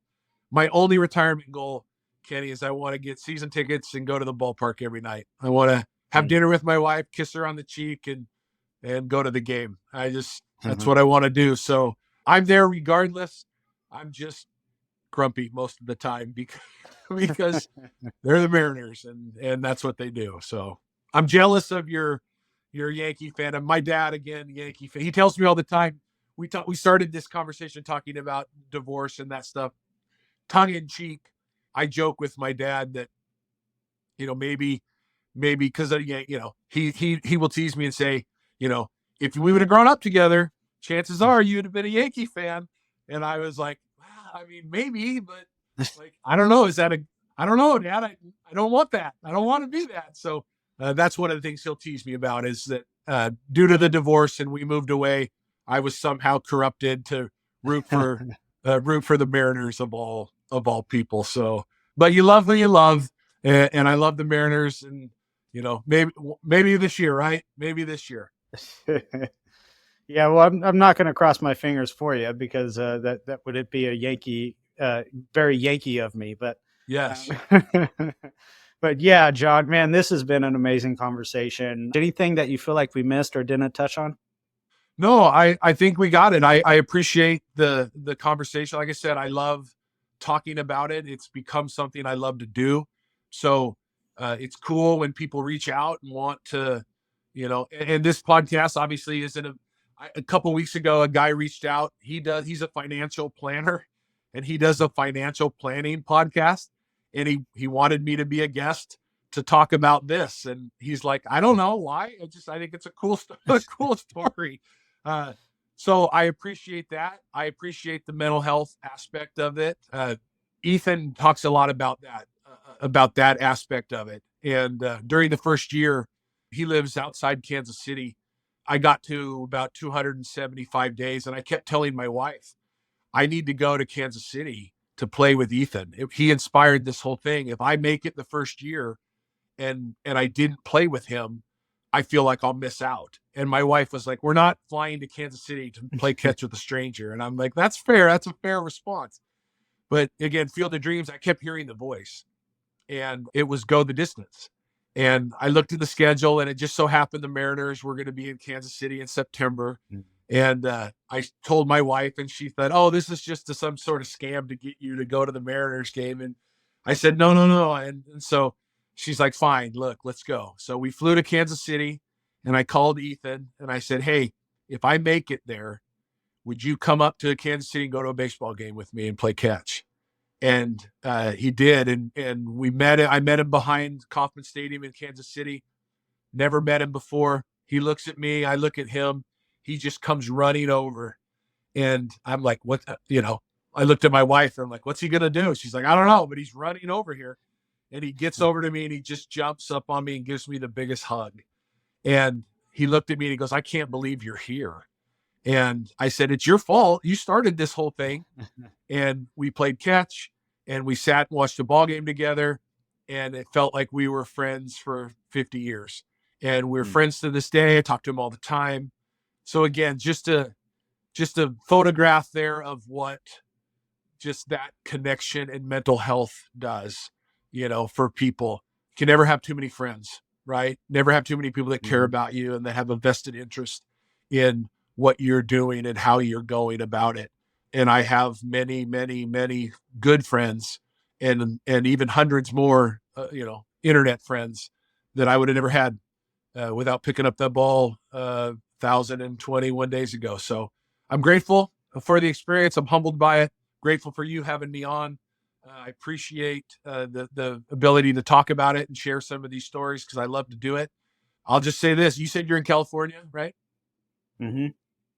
my only retirement goal, Kenny, is I want to get season tickets and go to the ballpark every night. I want to have dinner with my wife, kiss her on the cheek, and go to the game. That's what I want to do. So I'm there regardless. I'm just grumpy most of the time because they're the Mariners and that's what they do. So I'm jealous of your Yankee fandom. My dad, again, Yankee fan. He tells me all the time. We started this conversation talking about divorce and that stuff, tongue in cheek. I joke with my dad that, maybe because he will tease me and say, if we would have grown up together, chances are you'd have been a Yankee fan. And I was like, well, I mean, maybe, but I don't know. I don't know, Dad. I don't want that. I don't want to be that. So that's one of the things he'll tease me about is that due to the divorce and we moved away, I was somehow corrupted to root for the Mariners of all people. So, but you love who you love, and I love the Mariners, and maybe this year, right? Maybe this year. Yeah, well, I'm not going to cross my fingers for you because that would it be a Yankee, very Yankee of me. But Yes. but yeah, John, man, this has been an amazing conversation. Anything that you feel like we missed or didn't touch on? No, I think we got it. I appreciate the conversation. Like I said, I love talking about it. It's become something I love to do. So it's cool when people reach out and want to, and this podcast obviously isn't a couple weeks ago, a guy reached out. He's a financial planner and he does a financial planning podcast. And he wanted me to be a guest to talk about this. And he's like, I don't know why. I think it's a cool story. So I appreciate that. I appreciate the mental health aspect of it. Ethan talks a lot about that aspect of it. And during the first year, he lives outside Kansas City. I got to about 275 days, and I kept telling my wife, I need to go to Kansas City to play with Ethan. He inspired this whole thing. If I make it the first year and I didn't play with him, I feel like I'll miss out. And my wife was like, we're not flying to Kansas City to play catch with a stranger. And I'm like, that's fair. That's a fair response. But again, Field of Dreams, I kept hearing the voice and it was go the distance. And I looked at the schedule and it just so happened the Mariners were going to be in Kansas City in September. And I told my wife and she thought, oh, this is just some sort of scam to get you to go to the Mariners game. And I said, no. And so she's like, fine, look, let's go. So we flew to Kansas City and I called Ethan and I said, hey, if I make it there, would you come up to Kansas City and go to a baseball game with me and play catch? And he did. And we met him. I met him behind Kauffman Stadium in Kansas City. Never met him before. He looks at me. I look at him. He just comes running over. And I'm like, what? I looked at my wife and I'm like, what's he going to do? She's like, I don't know, but he's running over here. And he gets over to me and he just jumps up on me and gives me the biggest hug. And he looked at me and he goes, I can't believe you're here. And I said, it's your fault. You started this whole thing. And we played catch and we sat and watched a ball game together. And it felt like we were friends for 50 years. And we're friends to this day. I talk to him all the time. So again, just a photograph there of what just that connection and mental health does, for people. You can never have too many friends, right? Never have too many people that care about you and that have a vested interest in what you're doing and how you're going about it. And I have many, many, many good friends and even hundreds more, internet friends that I would have never had without picking up that ball 1,021 days ago. So I'm grateful for the experience. I'm humbled by it. Grateful for you having me on. I appreciate the ability to talk about it and share some of these stories because I love to do it. I'll just say this. You said you're in California, right? Mm-hmm.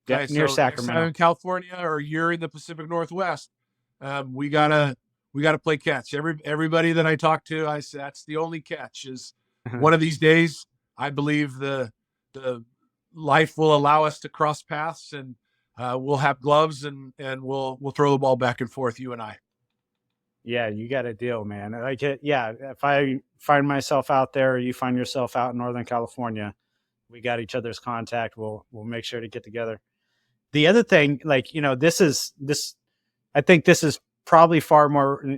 Yeah, Okay, near so Sacramento. I'm in California or you're in the Pacific Northwest. We gotta play catch. Everybody that I talk to, I say that's the only catch is one of these days. I believe the life will allow us to cross paths and we'll have gloves and we'll throw the ball back and forth, you and I. Yeah, you got a deal, man. Like it, yeah, if I find myself out there or you find yourself out in Northern California, we got each other's contact. We'll make sure to get together. The other thing, like, I think this is probably far more,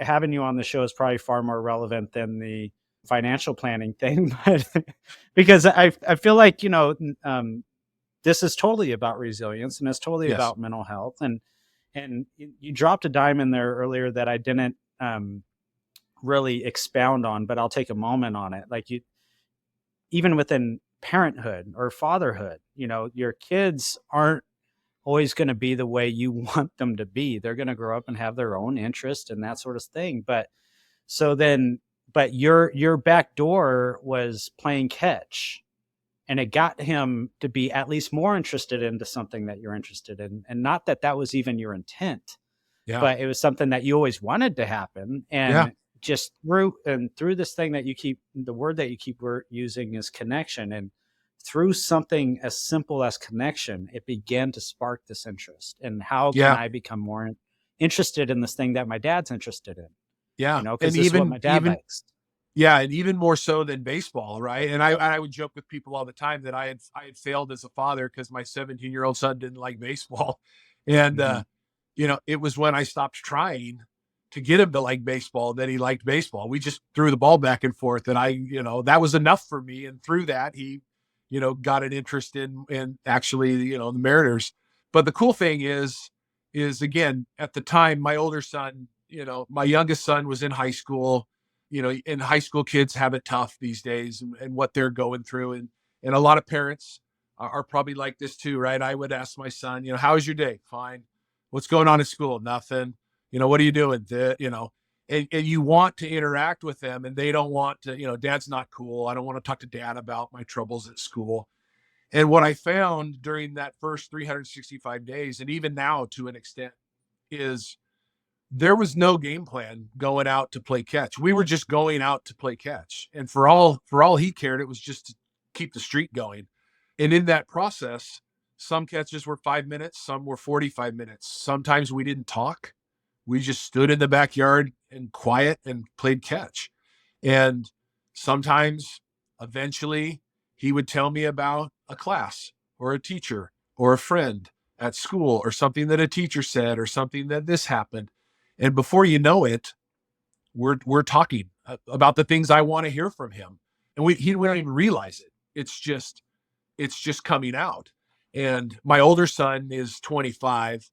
having you on the show is probably far more relevant than the financial planning thing, but because I feel like, this is totally about resilience and it's totally about mental health. And you dropped a dime in there earlier that I didn't really expound on, but I'll take a moment on it. Like even within parenthood or fatherhood, your kids aren't always going to be the way you want them to be. They're going to grow up and have their own interest and that sort of thing. But your back door was playing catch. And it got him to be at least more interested into something that you're interested in. And not that was even your intent, but it was something that you always wanted to happen. And just through this thing that the word that you keep using is connection. And through something as simple as connection, it began to spark this interest. And how can I become more interested in this thing that my dad's interested in? Yeah. Because this is what my dad likes. Yeah, and even more so than baseball, right? And I would joke with people all the time that I had failed as a father because my 17-year-old son didn't like baseball, and it was when I stopped trying to get him to like baseball that he liked baseball. We just threw the ball back and forth, and that was enough for me. And through that, he, got an interest in actually, the Mariners. But the cool thing is again, at the time, my older son, my youngest son was in high school. And high school kids have it tough these days and what they're going through. And a lot of parents are probably like this too, right? I would ask my son, how was your day? Fine. What's going on at school? Nothing. What are you doing? And you want to interact with them, and they don't want to, dad's not cool. I don't want to talk to dad about my troubles at school. And what I found during that first 365 days, and even now to an extent, is there was no game plan going out to play catch. We were just going out to play catch. And for all he cared, it was just to keep the streak going. And in that process, some catches were 5 minutes, some were 45 minutes. Sometimes we didn't talk. We just stood in the backyard and quiet and played catch. And sometimes, eventually, he would tell me about a class or a teacher or a friend at school or something that a teacher said or something that this happened. And before you know it, we're talking about the things I want to hear from him. And we don't even realize it. It's just coming out. And my older son is 25.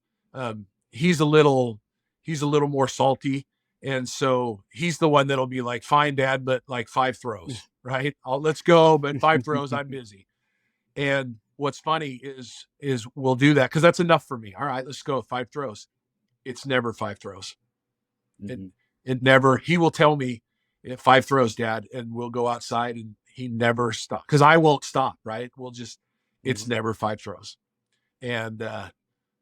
He's a little more salty. And so he's the one that'll be like, fine, Dad, but like 5 throws, right? Let's go, but 5 throws, I'm busy. And what's funny is we'll do that because that's enough for me. All right, let's go 5 throws. It's never 5 throws. Mm-hmm. It never, he will tell me 5 throws, Dad, and we'll go outside, and he never stops because I won't stop, right? It's never 5 throws. And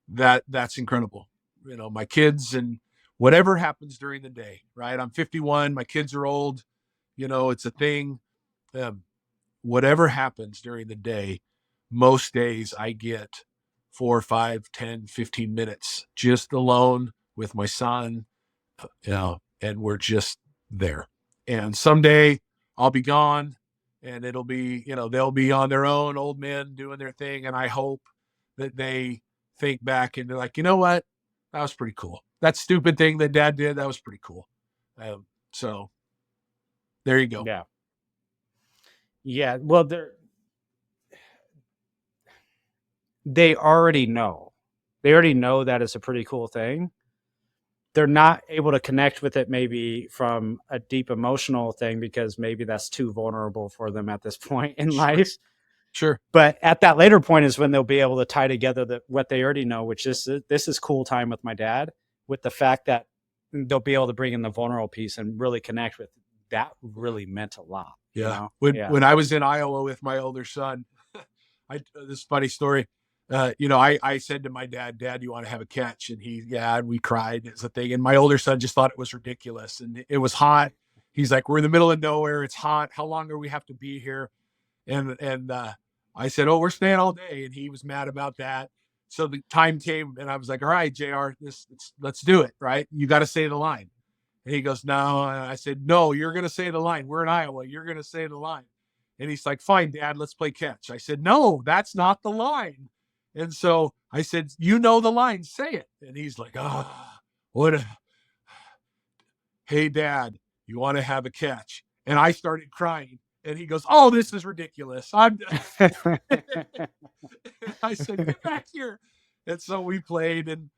that's incredible. My kids and whatever happens during the day, right? I'm 51, my kids are old, it's a thing. Whatever happens during the day, most days I get 4, 5, 10, 15 minutes just alone with my son, and we're just there. And someday I'll be gone, and it'll be, they'll be on their own, old men doing their thing. And I hope that they think back and they're like, you know what? That was pretty cool. That stupid thing that Dad did, that was pretty cool. So there you go. Yeah. Yeah. Well, they already know. They already know that it's a pretty cool thing. They're not able to connect with it maybe from a deep emotional thing because maybe that's too vulnerable for them at this point in life. Sure. But at that later point is when they'll be able to tie together what they already know, which is this is cool time with my dad, with the fact that they'll be able to bring in the vulnerable piece and really connect with that. Really meant a lot. Yeah. When I was in Iowa with my older son, this funny story. I said to my dad, you want to have a catch? And and we cried. It's a thing. And my older son just thought it was ridiculous. And it was hot. He's like, we're in the middle of nowhere. It's hot. How long do we have to be here? And I said, oh, we're staying all day. And he was mad about that. So the time came and I was like, all right, JR, let's do it. Right. You got to say the line. And he goes, no. And I said, no, you're going to say the line. We're in Iowa. You're going to say the line. And he's like, fine, Dad, let's play catch. I said, no, that's not the line. And so I said, you know the line, say it. And he's like, hey, Dad, you want to have a catch? And I started crying. And he goes, oh, this is ridiculous. I said, get back here. And so we played. And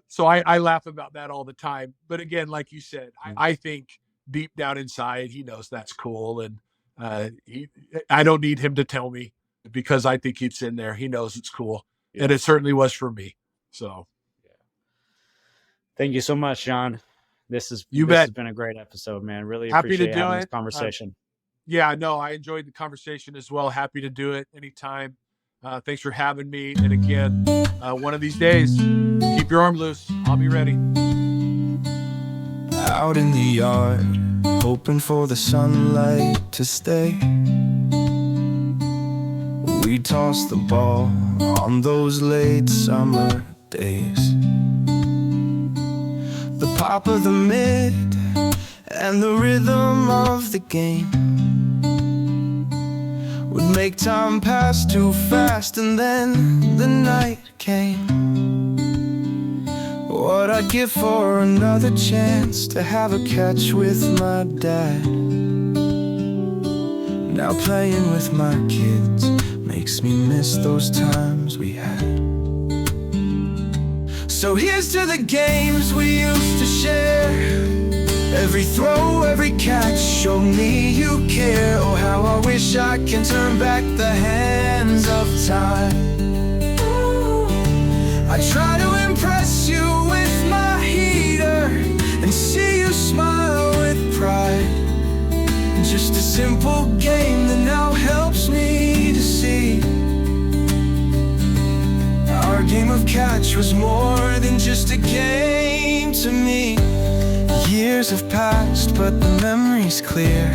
so I laugh about that all the time. But again, like you said, I think deep down inside, he knows that's cool. And I don't need him to tell me because I think it's in there. He knows it's cool. Yeah. And it certainly was for me. So thank you so much, John. This has been a great episode, man. Really happy appreciate to do having it. This conversation. I enjoyed the conversation as well. Happy to do it anytime. Thanks for having me. And again, one of these days, keep your arm loose. I'll be ready. Out in the yard, hoping for the sunlight to stay. We tossed the ball on those late summer days. The pop of the mid and the rhythm of the game would make time pass too fast. And then the night came. What I'd give for another chance to have a catch with my dad. Now playing with my kids makes me miss those times we had. So here's to the games we used to share. Every throw, every catch showed me you care. Oh, how I wish I can turn back the hands of time. I try to impress you with my heater and see you smile with pride. Just a simple game that now helps me to see our game of catch was more than just a game to me. Years have passed, but the memory's clear.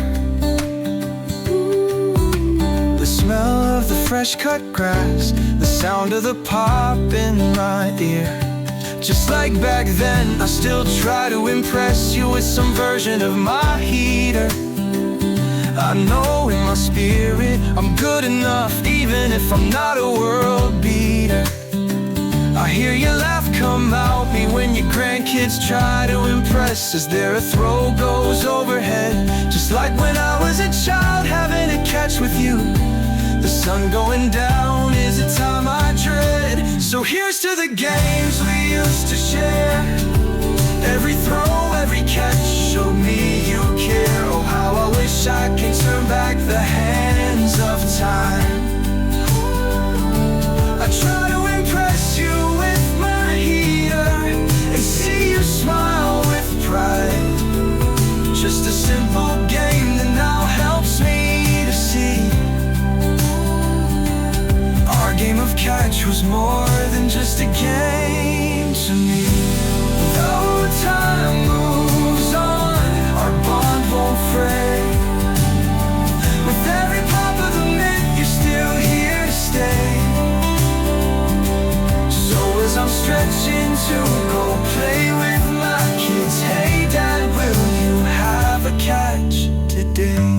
The smell of the fresh cut grass, the sound of the pop in my ear. Just like back then, I still try to impress you with some version of my heater. I know in my spirit I'm good enough, even if I'm not a world beater. I hear your laugh come out me when your grandkids try to impress as their throw goes overhead. Just like when I was a child having a catch with you. The sun going down is a time I dread. So here's to the games we used to share. Every throw, every catch showed me you care. Oh, how I wish I could turn back the hands of time. I try to impress you with my heater and see you smile with pride. Just a simple game that now helps me to see our game of catch was more than just a game to me. Though time moves on, our bond won't fray. With every pop of the mint, you're still here to stay. So as I'm stretching to go play with my kids, hey Dad, will you have a catch today?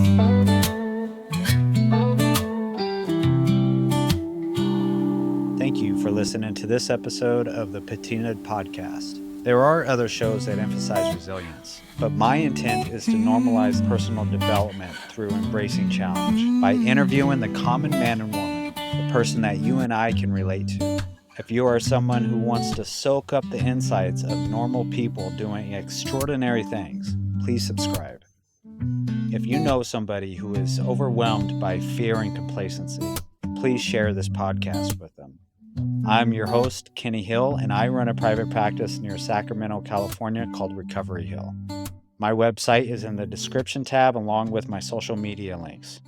Thank you for listening to this episode of the Patina'd Podcast. There are other shows that emphasize resilience, but my intent is to normalize personal development through embracing challenge by interviewing the common man and woman, the person that you and I can relate to. If you are someone who wants to soak up the insights of normal people doing extraordinary things, please subscribe. If you know somebody who is overwhelmed by fear and complacency, please share this podcast with them. I'm your host, Kenny Hill, and I run a private practice near Sacramento, California called Recovery Hill. My website is in the description tab along with my social media links.